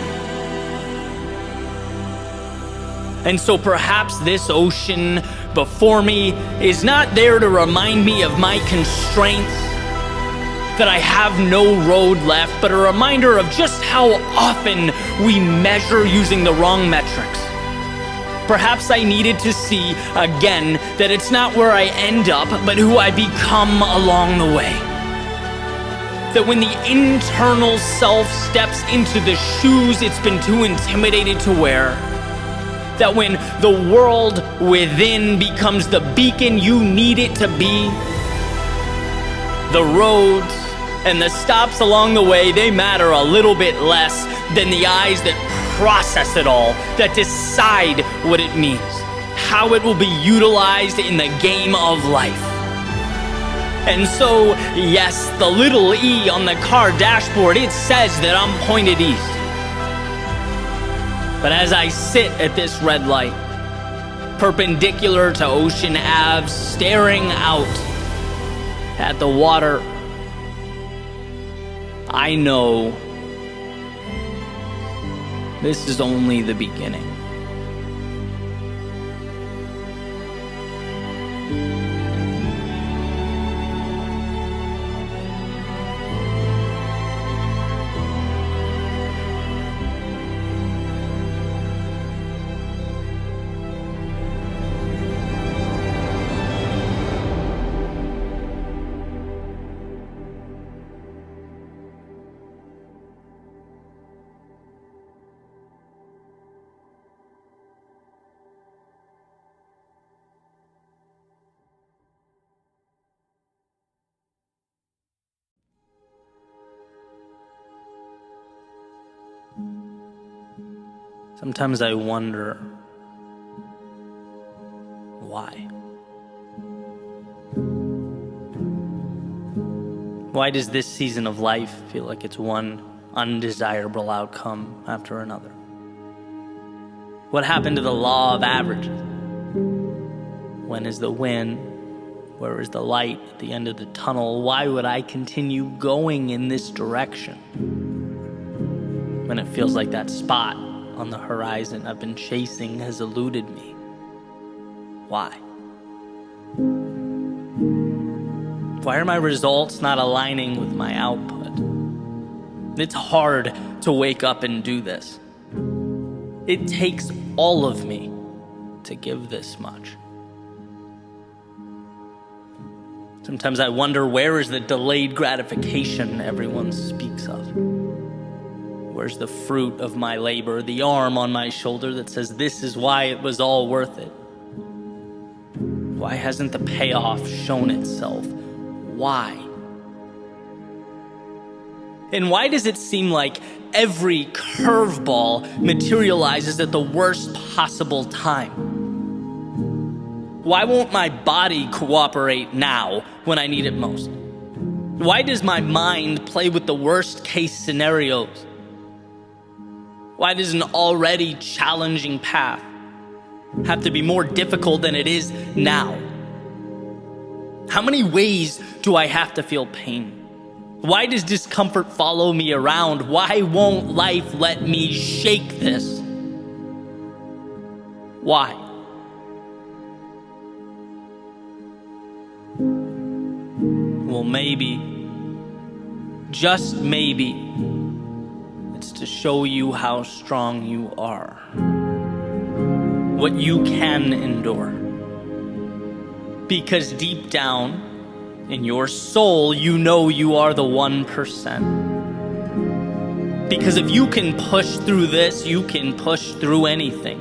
And so perhaps this ocean before me is not there to remind me of my constraints, that I have no road left, but a reminder of just how often we measure using the wrong metrics. Perhaps I needed to see again that it's not where I end up, but who I become along the way. That when the internal self steps into the shoes it's been too intimidated to wear, that when the world within becomes the beacon you need it to be, the roads and the stops along the way, they matter a little bit less than the eyes that process it all, that decide what it means, how it will be utilized in the game of life. And so, yes, the little E on the car dashboard, it says that I'm pointed east. But as I sit at this red light, perpendicular to Ocean Ave, staring out at the water, I know this is only the beginning. Sometimes I wonder why. Why does this season of life feel like it's one undesirable outcome after another? What happened to the law of averages? When is the win? Where is the light at the end of the tunnel? Why would I continue going in this direction when it feels like that spot on the horizon I've been chasing has eluded me? Why? Why are my results not aligning with my output? It's hard to wake up and do this. It takes all of me to give this much. Sometimes I wonder, where is the delayed gratification everyone speaks of? Where's the fruit of my labor, the arm on my shoulder that says this is why it was all worth it? Why hasn't the payoff shown itself? Why? And why does it seem like every curveball materializes at the worst possible time? Why won't my body cooperate now when I need it most? Why does my mind play with the worst case scenarios? Why does an already challenging path have to be more difficult than it is now? How many ways do I have to feel pain? Why does discomfort follow me around? Why won't life let me shake this? Why? Well, maybe, just maybe, it's to show you how strong you are, what you can endure. Because deep down in your soul, you know you are the 1%. Because if you can push through this, you can push through anything.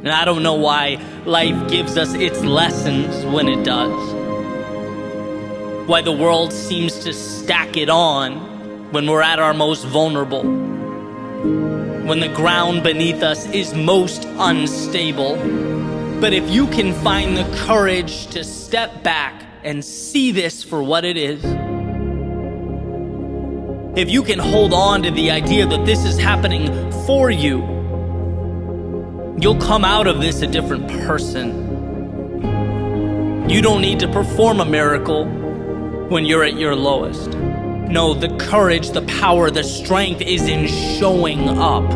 And I don't know why life gives us its lessons when it does. Why the world seems to stack it on when we're at our most vulnerable. When the ground beneath us is most unstable. But if you can find the courage to step back and see this for what it is, if you can hold on to the idea that this is happening for you, you'll come out of this a different person. You don't need to perform a miracle when you're at your lowest. No, the courage, the power, the strength is in showing up.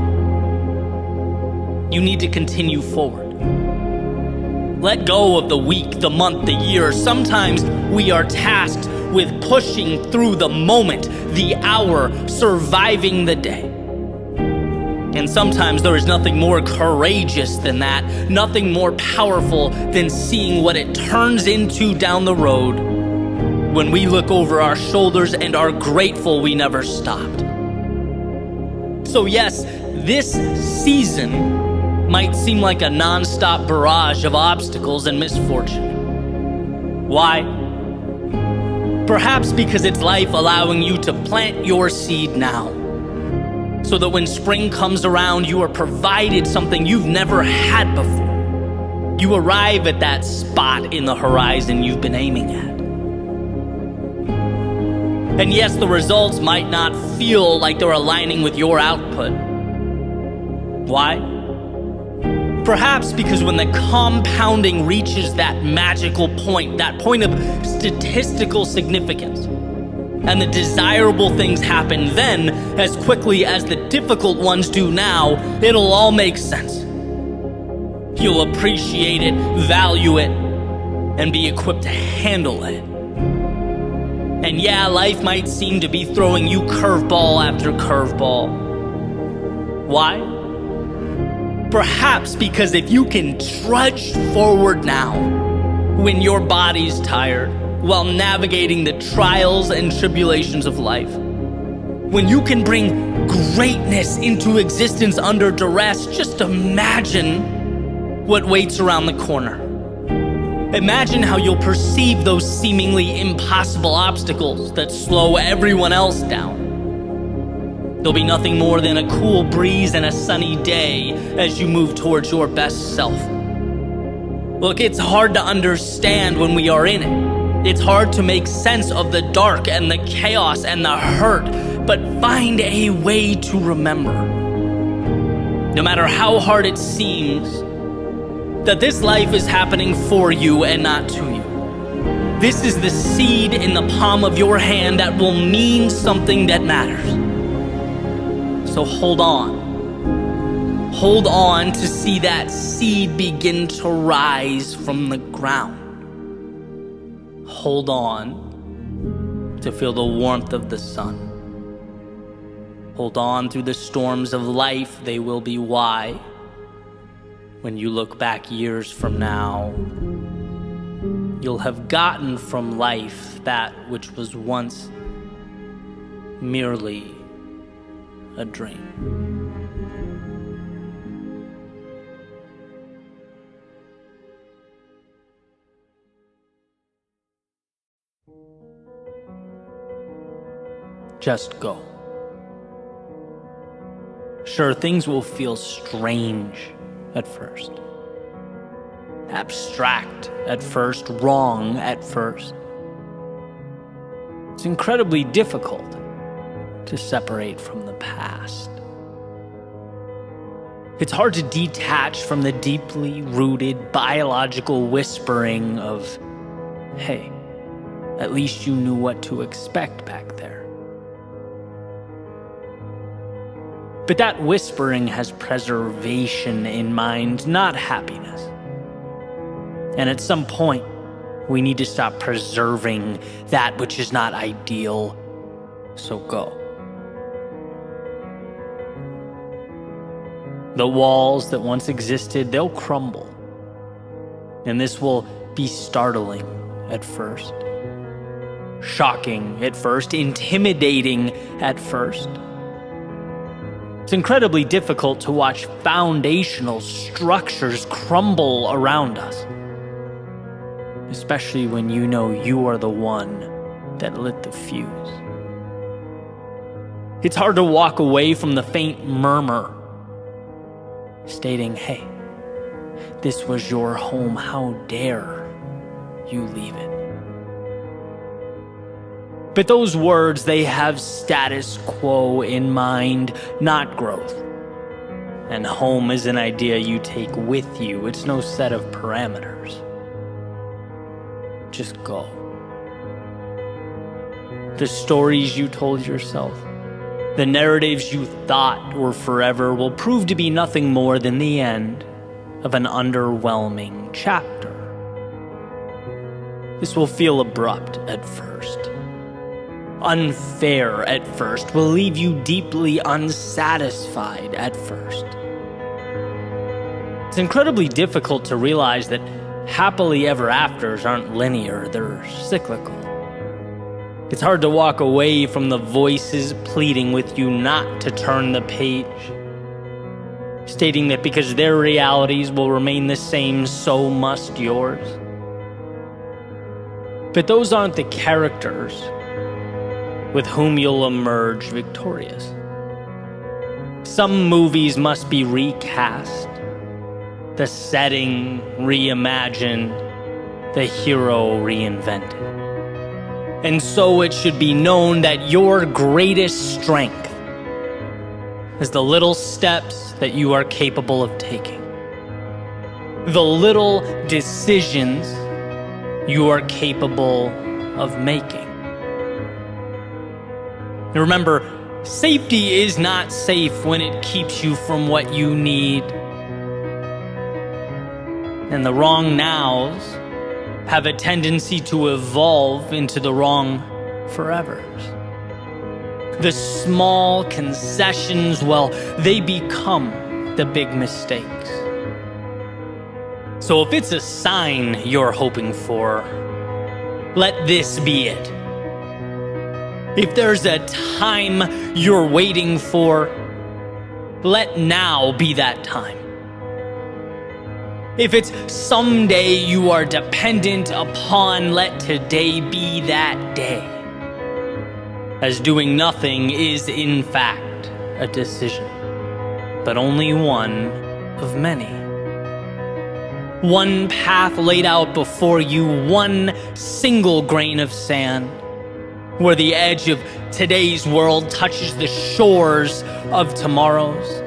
You need to continue forward. Let go of the week, the month, the year. Sometimes we are tasked with pushing through the moment, the hour, surviving the day. And sometimes there is nothing more courageous than that, nothing more powerful than seeing what it turns into down the road when we look over our shoulders and are grateful we never stopped. So yes, this season might seem like a non-stop barrage of obstacles and misfortune. Why? Perhaps because it's life allowing you to plant your seed now, so that when spring comes around, you are provided something you've never had before. You arrive at that spot in the horizon you've been aiming at. And yes, the results might not feel like they're aligning with your output. Why? Perhaps because when the compounding reaches that magical point, that point of statistical significance, and the desirable things happen then as quickly as the difficult ones do now, it'll all make sense. You'll appreciate it, value it, and be equipped to handle it. And yeah, life might seem to be throwing you curveball after curveball. Why? Perhaps because if you can trudge forward now, when your body's tired, while navigating the trials and tribulations of life, when you can bring greatness into existence under duress, just imagine what waits around the corner. Imagine how you'll perceive those seemingly impossible obstacles that slow everyone else down. There'll be nothing more than a cool breeze and a sunny day as you move towards your best self. Look, it's hard to understand when we are in it. It's hard to make sense of the dark and the chaos and the hurt, but find a way to remember, no matter how hard it seems, that this life is happening for you and not to you. This is the seed in the palm of your hand that will mean something that matters. So hold on. Hold on to see that seed begin to rise from the ground. Hold on to feel the warmth of the sun. Hold on through the storms of life. They will be why, when you look back years from now, you'll have gotten from life that which was once merely a dream. Just go. Sure, things will feel strange at first, abstract at first, wrong at first. It's incredibly difficult to separate from the past. It's hard to detach from the deeply rooted biological whispering of, hey, at least you knew what to expect back there. But that whispering has preservation in mind, not happiness. And at some point, we need to stop preserving that which is not ideal, so go. The walls that once existed, they'll crumble. And this will be startling at first, shocking at first, intimidating at first. It's incredibly difficult to watch foundational structures crumble around us, especially when you know you are the one that lit the fuse. It's hard to walk away from the faint murmur stating, hey, this was your home, how dare you leave it? But those words, they have status quo in mind, not growth. And home is an idea you take with you. It's no set of parameters. Just go. The stories you told yourself, the narratives you thought were forever will prove to be nothing more than the end of an underwhelming chapter. This will feel abrupt at first, unfair at first, will leave you deeply unsatisfied at first. It's incredibly difficult to realize that happily ever afters aren't linear, they're cyclical. It's hard to walk away from the voices pleading with you not to turn the page, stating that because their realities will remain the same, so must yours. But those aren't the characters with whom you'll emerge victorious. Some movies must be recast, the setting reimagined, the hero reinvented. And so it should be known that your greatest strength is the little steps that you are capable of taking, the little decisions you are capable of making. Remember, safety is not safe when it keeps you from what you need. And the wrong nows have a tendency to evolve into the wrong forevers. The small concessions, well, they become the big mistakes. So if it's a sign you're hoping for, let this be it. If there's a time you're waiting for, let now be that time. If it's someday you are dependent upon, let today be that day. As doing nothing is in fact a decision, but only one of many. One path laid out before you, one single grain of sand, where the edge of today's world touches the shores of tomorrow's.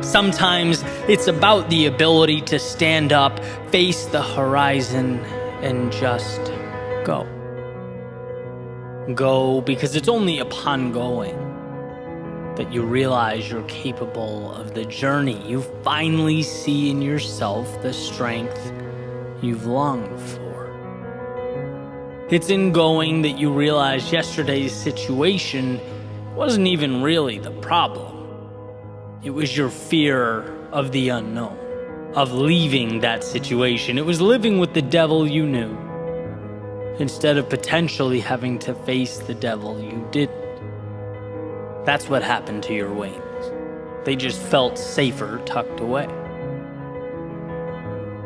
Sometimes it's about the ability to stand up, face the horizon, and just go. Go because it's only upon going that you realize you're capable of the journey. You finally see in yourself the strength you've longed for. It's in going that you realize yesterday's situation wasn't even really the problem. It was your fear of the unknown. of leaving that situation. It was living with the devil you knew, instead of potentially having to face the devil you didn't. That's what happened to your wings. They just felt safer tucked away.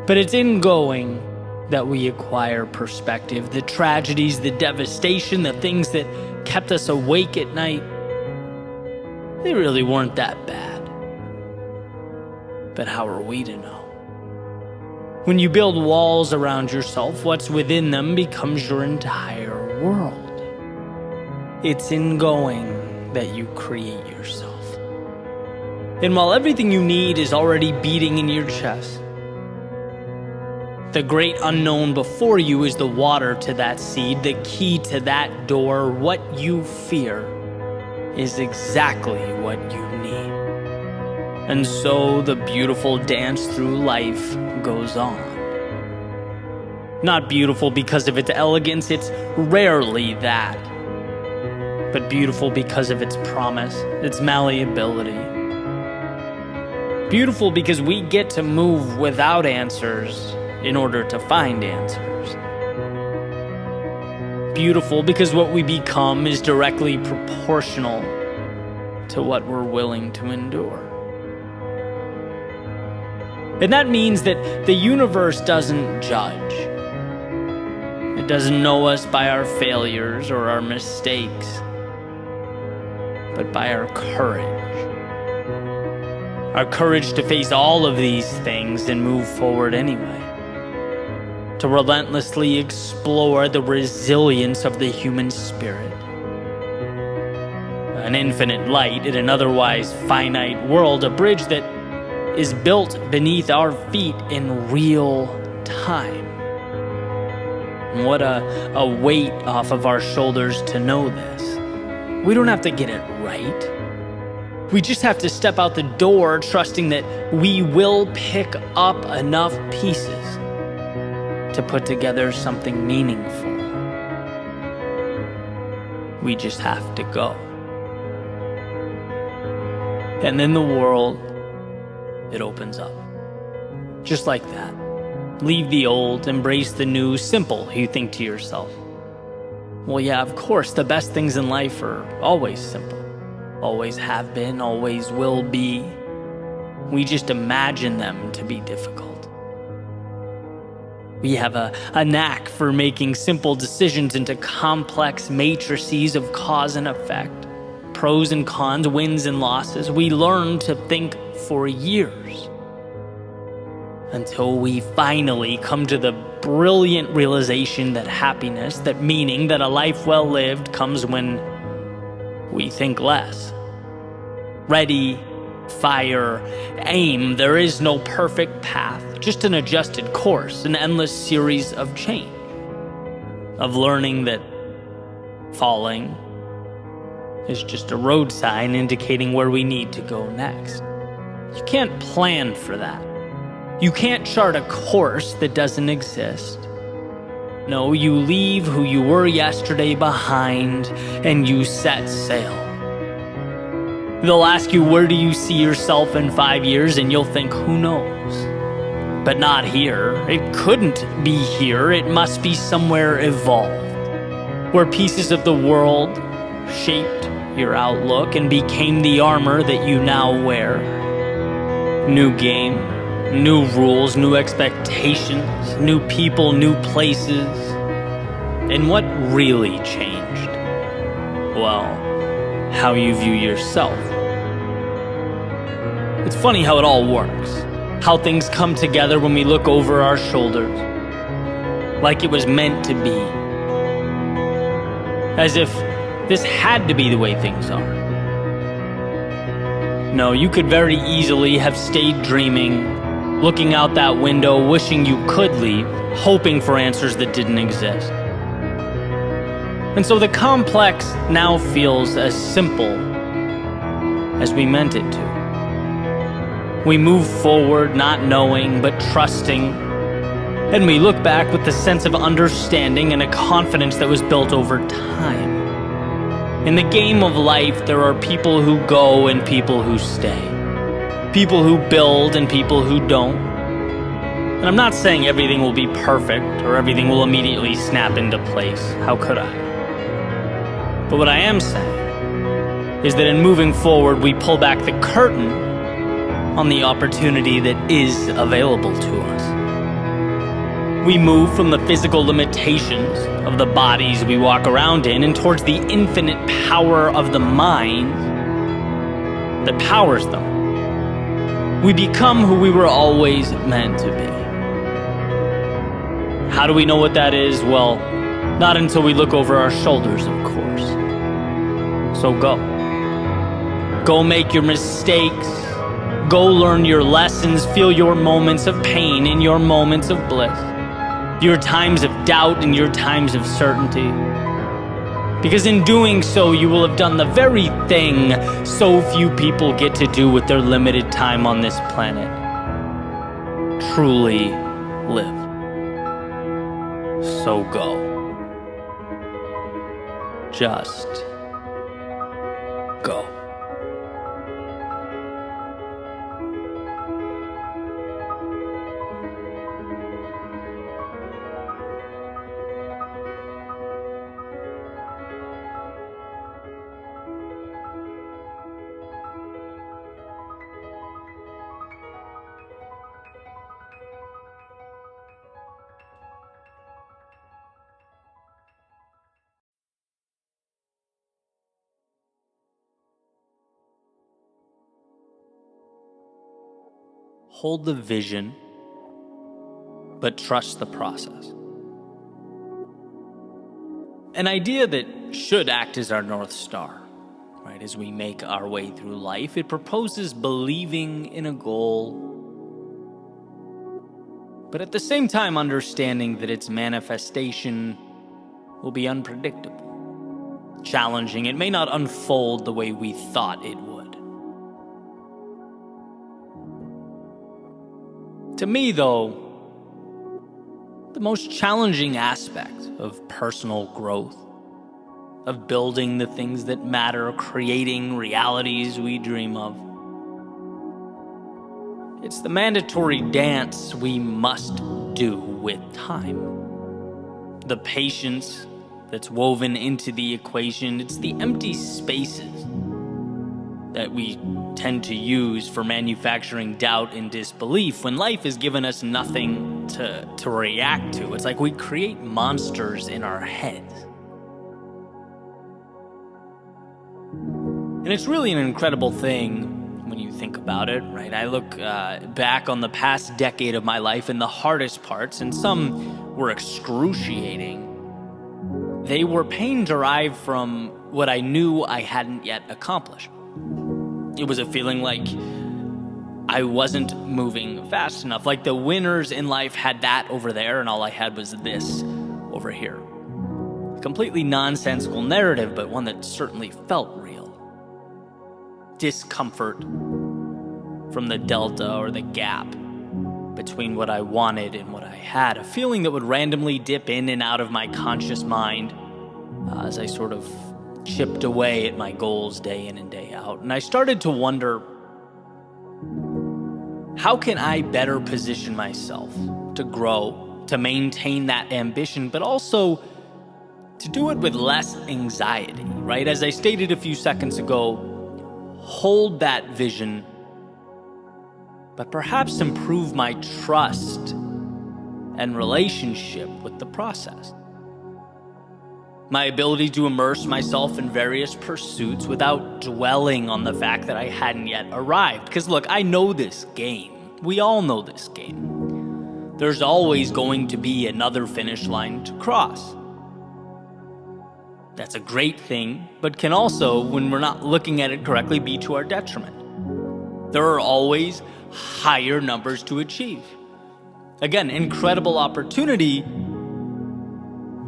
But it's in going that we acquire perspective. The tragedies, the devastation, the things that kept us awake at night, they really weren't that bad. But how are we to know? When you build walls around yourself, what's within them becomes your entire world. It's in going that you create yourself. And while everything you need is already beating in your chest, the great unknown before you is the water to that seed, the key to that door. What you fear is exactly what you need. And so the beautiful dance through life goes on. Not beautiful because of its elegance, it's rarely that. But beautiful because of its promise, its malleability. Beautiful because we get to move without answers in order to find answers. Beautiful because what we become is directly proportional to what we're willing to endure. And that means that the universe doesn't judge. It doesn't know us by our failures or our mistakes, but by our courage. Our courage to face all of these things and move forward anyway. To relentlessly explore the resilience of the human spirit. An infinite light in an otherwise finite world, a bridge that is built beneath our feet in real time. And what a weight off of our shoulders to know this. We don't have to get it right. We just have to step out the door trusting that we will pick up enough pieces to put together something meaningful. We just have to go. And then the world, it opens up. Just like that. Leave the old, embrace the new. Simple, you think to yourself. Well, yeah, of course, the best things in life are always simple. Always have been, always will be. We just imagine them to be difficult. We have a knack for making simple decisions into complex matrices of cause and effect. Pros and cons, wins and losses. We learn to think for years until we finally come to the brilliant realization that happiness, that meaning, that a life well lived comes when we think less. Ready, fire, aim. There is no perfect path, just an adjusted course, an endless series of change, of learning that falling is just a road sign indicating where we need to go next. You can't plan for that. You can't chart a course that doesn't exist. No, you leave who you were yesterday behind and you set sail. They'll ask you, where do you see yourself in 5 years? And you'll think, who knows? But not here. It couldn't be here. It must be somewhere evolved, where pieces of the world shaped your outlook and became the armor that you now wear. New game, new rules, new expectations, new people, new places. And what really changed? Well, how you view yourself. It's funny how it all works. How things come together when we look over our shoulders. Like it was meant to be. As if this had to be the way things are. No, you could very easily have stayed dreaming, looking out that window, wishing you could leave, hoping for answers that didn't exist. And so the complex now feels as simple as we meant it to. We move forward not knowing but trusting, and we look back with the sense of understanding and a confidence that was built over time. In the game of life, there are people who go and people who stay. People who build and people who don't. And I'm not saying everything will be perfect or everything will immediately snap into place. How could I? But what I am saying is that in moving forward, we pull back the curtain on the opportunity that is available to us. We move from the physical limitations of the bodies we walk around in and towards the infinite power of the mind that powers them. We become who we were always meant to be. How do we know what that is? Well, not until we look over our shoulders, of course. So go. Go make your mistakes. Go learn your lessons. Feel your moments of pain and your moments of bliss. Your times of doubt and your times of certainty. Because in doing so, you will have done the very thing so few people get to do with their limited time on this planet. Truly live. So go. Just go. Hold the vision, but trust the process. An idea that should act as our North Star, right, as we make our way through life. It proposes believing in a goal, but at the same time understanding that its manifestation will be unpredictable, challenging. It may not unfold the way we thought it would. To me, though, the most challenging aspect of personal growth, of building the things that matter, creating realities we dream of, it's the mandatory dance we must do with time. The patience that's woven into the equation, it's the empty spaces that we tend to use for manufacturing doubt and disbelief when life has given us nothing to react to. It's like we create monsters in our heads. And it's really an incredible thing when you think about it, right? I look back on the past decade of my life, and the hardest parts, and some were excruciating, they were pain derived from what I knew I hadn't yet accomplished. It was a feeling like I wasn't moving fast enough. Like the winners in life had that over there, and all I had was this over here. A completely nonsensical narrative, but one that certainly felt real. Discomfort from the delta or the gap between what I wanted and what I had. A feeling that would randomly dip in and out of my conscious mind as I sort of chipped away at my goals day in and day out. And I started to wonder, how can I better position myself to grow, to maintain that ambition, but also to do it with less anxiety, right? As I stated a few seconds ago, hold that vision, but perhaps improve my trust and relationship with the process. My ability to immerse myself in various pursuits without dwelling on the fact that I hadn't yet arrived. Because look, I know this game. We all know this game. There's always going to be another finish line to cross. That's a great thing, but can also, when we're not looking at it correctly, be to our detriment. There are always higher numbers to achieve. Again, incredible opportunity,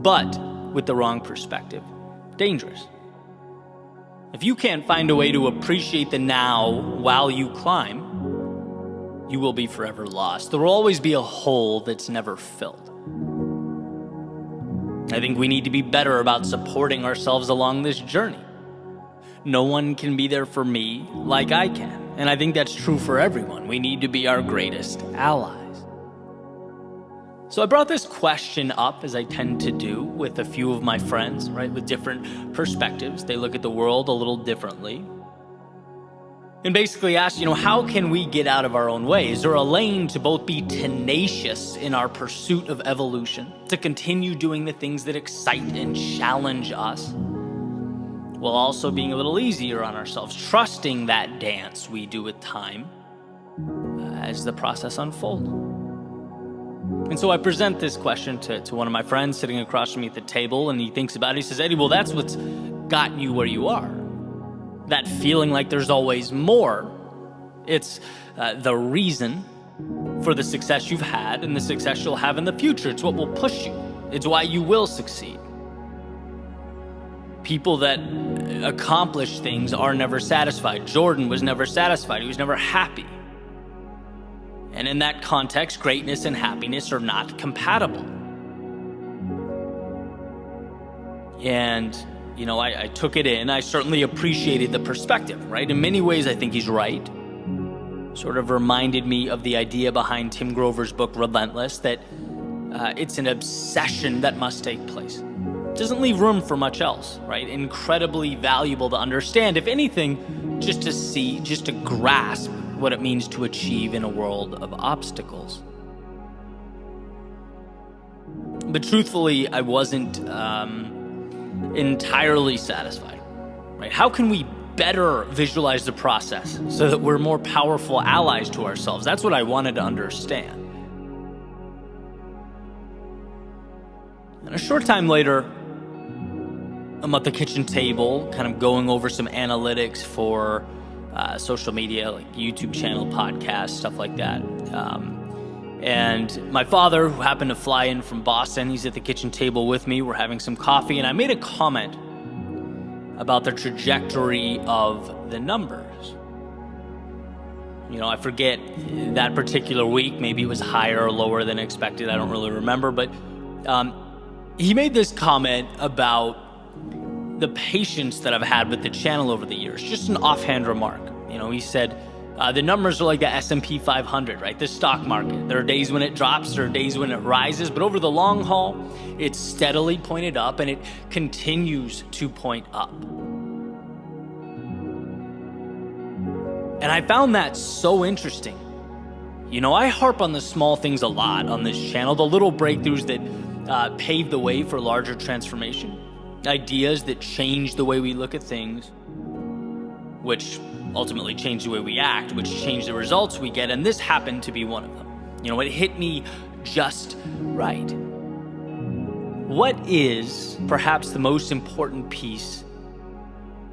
but with the wrong perspective, dangerous. If you can't find a way to appreciate the now while you climb, you will be forever lost. There will always be a hole that's never filled. I think we need to be better about supporting ourselves along this journey. No one can be there for me like I can, and I think that's true for everyone. We need to be our greatest allies. So I brought this question up, as I tend to do with a few of my friends, right, with different perspectives. They look at the world a little differently. And basically asked, how can we get out of our own way? Is there a lane to both be tenacious in our pursuit of evolution, to continue doing the things that excite and challenge us, while also being a little easier on ourselves, trusting that dance we do with time as the process unfolds? And so I present this question to one of my friends sitting across from me at the table, and he thinks about it. He says, Eddie, well, that's what's gotten you where you are. That feeling like there's always more. It's the reason for the success you've had and the success you'll have in the future. It's what will push you. It's why you will succeed. People that accomplish things are never satisfied. Jordan was never satisfied. He was never happy. And in that context, greatness and happiness are not compatible. And I took it in. I certainly appreciated the perspective, right? In many ways, I think he's right. Sort of reminded me of the idea behind Tim Grover's book, Relentless, that it's an obsession that must take place. It doesn't leave room for much else, right? Incredibly valuable to understand, if anything, just to see, just to grasp what it means to achieve in a world of obstacles. But truthfully, I wasn't entirely satisfied, right? How can we better visualize the process so that we're more powerful allies to ourselves? That's what I wanted to understand. And a short time later, I'm at the kitchen table, kind of going over some analytics for social media, like YouTube channel, podcasts, stuff like that. And my father, who happened to fly in from Boston, he's at the kitchen table with me. We're having some coffee, and I made a comment about the trajectory of the numbers. I forget that particular week. Maybe it was higher or lower than expected. I don't really remember. But he made this comment about the patience that I've had with the channel over the years. Just an offhand remark. He said, the numbers are like the S&P 500, right? The stock market. There are days when it drops, there are days when it rises, but over the long haul, it's steadily pointed up, and it continues to point up. And I found that so interesting. I harp on the small things a lot on this channel, the little breakthroughs that pave the way for larger transformation, ideas that change the way we look at things, which ultimately change the way we act, which change the results we get, and this happened to be one of them. It hit me just right. What is perhaps the most important piece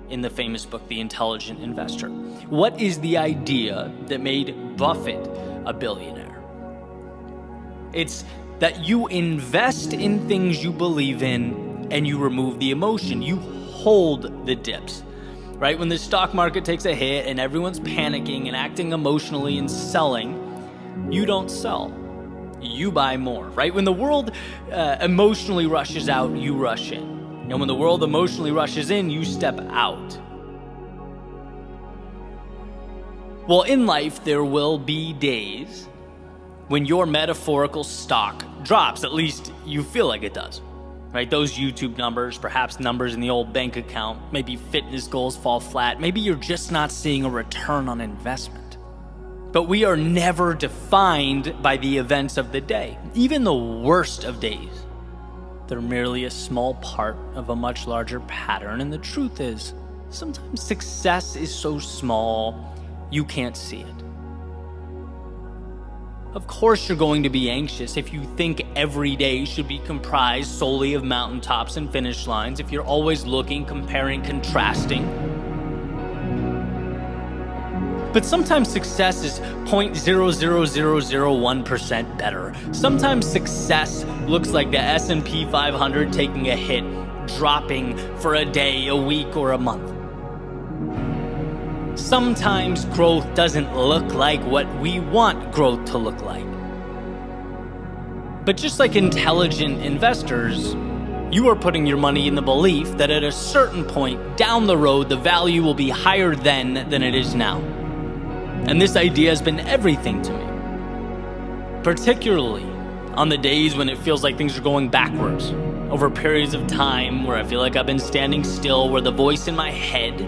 in the famous book, The Intelligent Investor? What is the idea that made Buffett a billionaire? It's that you invest in things you believe in and you remove the emotion. You hold the dips. Right? When the stock market takes a hit and everyone's panicking and acting emotionally and selling, you don't sell. You buy more, right? When the world emotionally rushes out, you rush in. And when the world emotionally rushes in, you step out. Well, in life, there will be days when your metaphorical stock drops. At least you feel like it does. Right? Those YouTube numbers, perhaps numbers in the old bank account, maybe fitness goals fall flat, maybe you're just not seeing a return on investment. But we are never defined by the events of the day. Even the worst of days, they're merely a small part of a much larger pattern. And the truth is, sometimes success is so small, you can't see it. Of course you're going to be anxious if you think every day should be comprised solely of mountaintops and finish lines, if you're always looking, comparing, contrasting. But sometimes success is 0.00001% better. Sometimes success looks like the S&P 500 taking a hit, dropping for a day, a week, or a month. Sometimes growth doesn't look like what we want growth to look like. But just like intelligent investors, you are putting your money in the belief that at a certain point down the road, the value will be higher then than it is now. And this idea has been everything to me, particularly On the days when it feels like things are going backwards, over periods of time where I feel like I've been standing still, where the voice in my head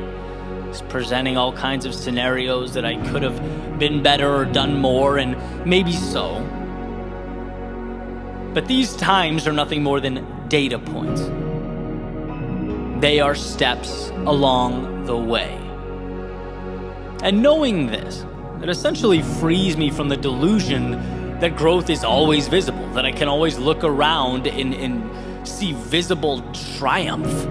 is presenting all kinds of scenarios that I could have been better or done more, and maybe so. But these times are nothing more than data points. They are steps along the way. And knowing this, it essentially frees me from the delusion that growth is always visible, that I can always look around and see visible triumph.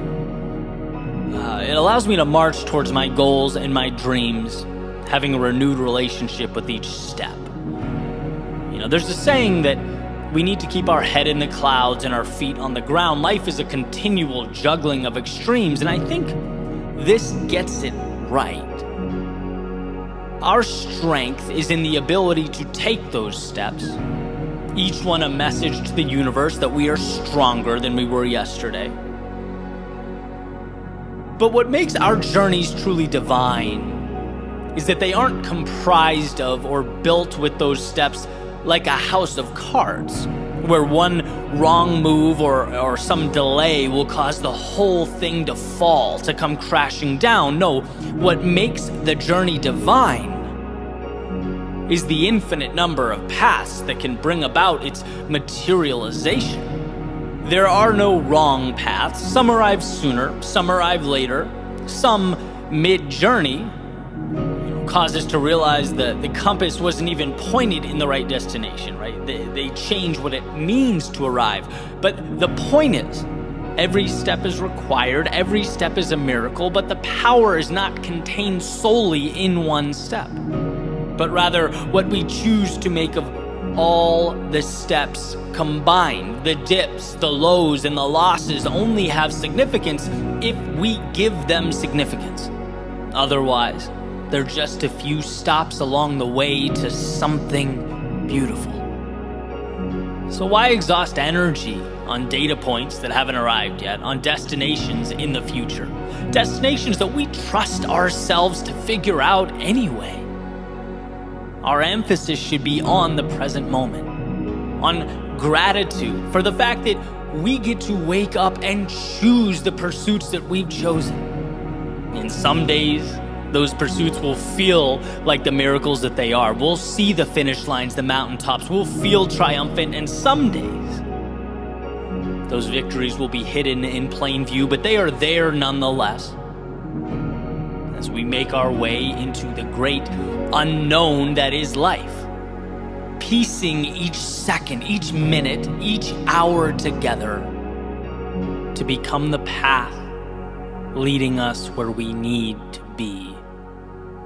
It allows me to march towards my goals and my dreams, having a renewed relationship with each step. There's a saying that we need to keep our head in the clouds and our feet on the ground. Life is a continual juggling of extremes, and I think this gets it right. Our strength is in the ability to take those steps, each one a message to the universe that we are stronger than we were yesterday. But what makes our journeys truly divine is that they aren't comprised of or built with those steps like a house of cards, where one wrong move or some delay will cause the whole thing to fall, to come crashing down. No, what makes the journey divine is the infinite number of paths that can bring about its materialization. There are no wrong paths. Some arrive sooner, some arrive later, some mid-journey cause us to realize that the compass wasn't even pointed in the right destination, right? They change what it means to arrive. But the point is, every step is required, every step is a miracle, but the power is not contained solely in one step, but rather what we choose to make of all the steps combined. The dips, the lows, and the losses only have significance if we give them significance. Otherwise, they're just a few stops along the way to something beautiful. So why exhaust energy on data points that haven't arrived yet, on destinations in the future? Destinations that we trust ourselves to figure out anyway. Our emphasis should be on the present moment, on gratitude for the fact that we get to wake up and choose the pursuits that we've chosen. And some days, those pursuits will feel like the miracles that they are. We'll see the finish lines, the mountaintops. We'll feel triumphant, and some days, those victories will be hidden in plain view, but they are there nonetheless. As we make our way into the great unknown that is life, piecing each second, each minute, each hour together to become the path leading us where we need to be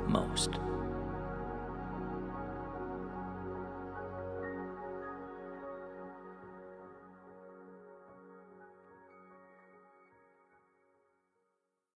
most.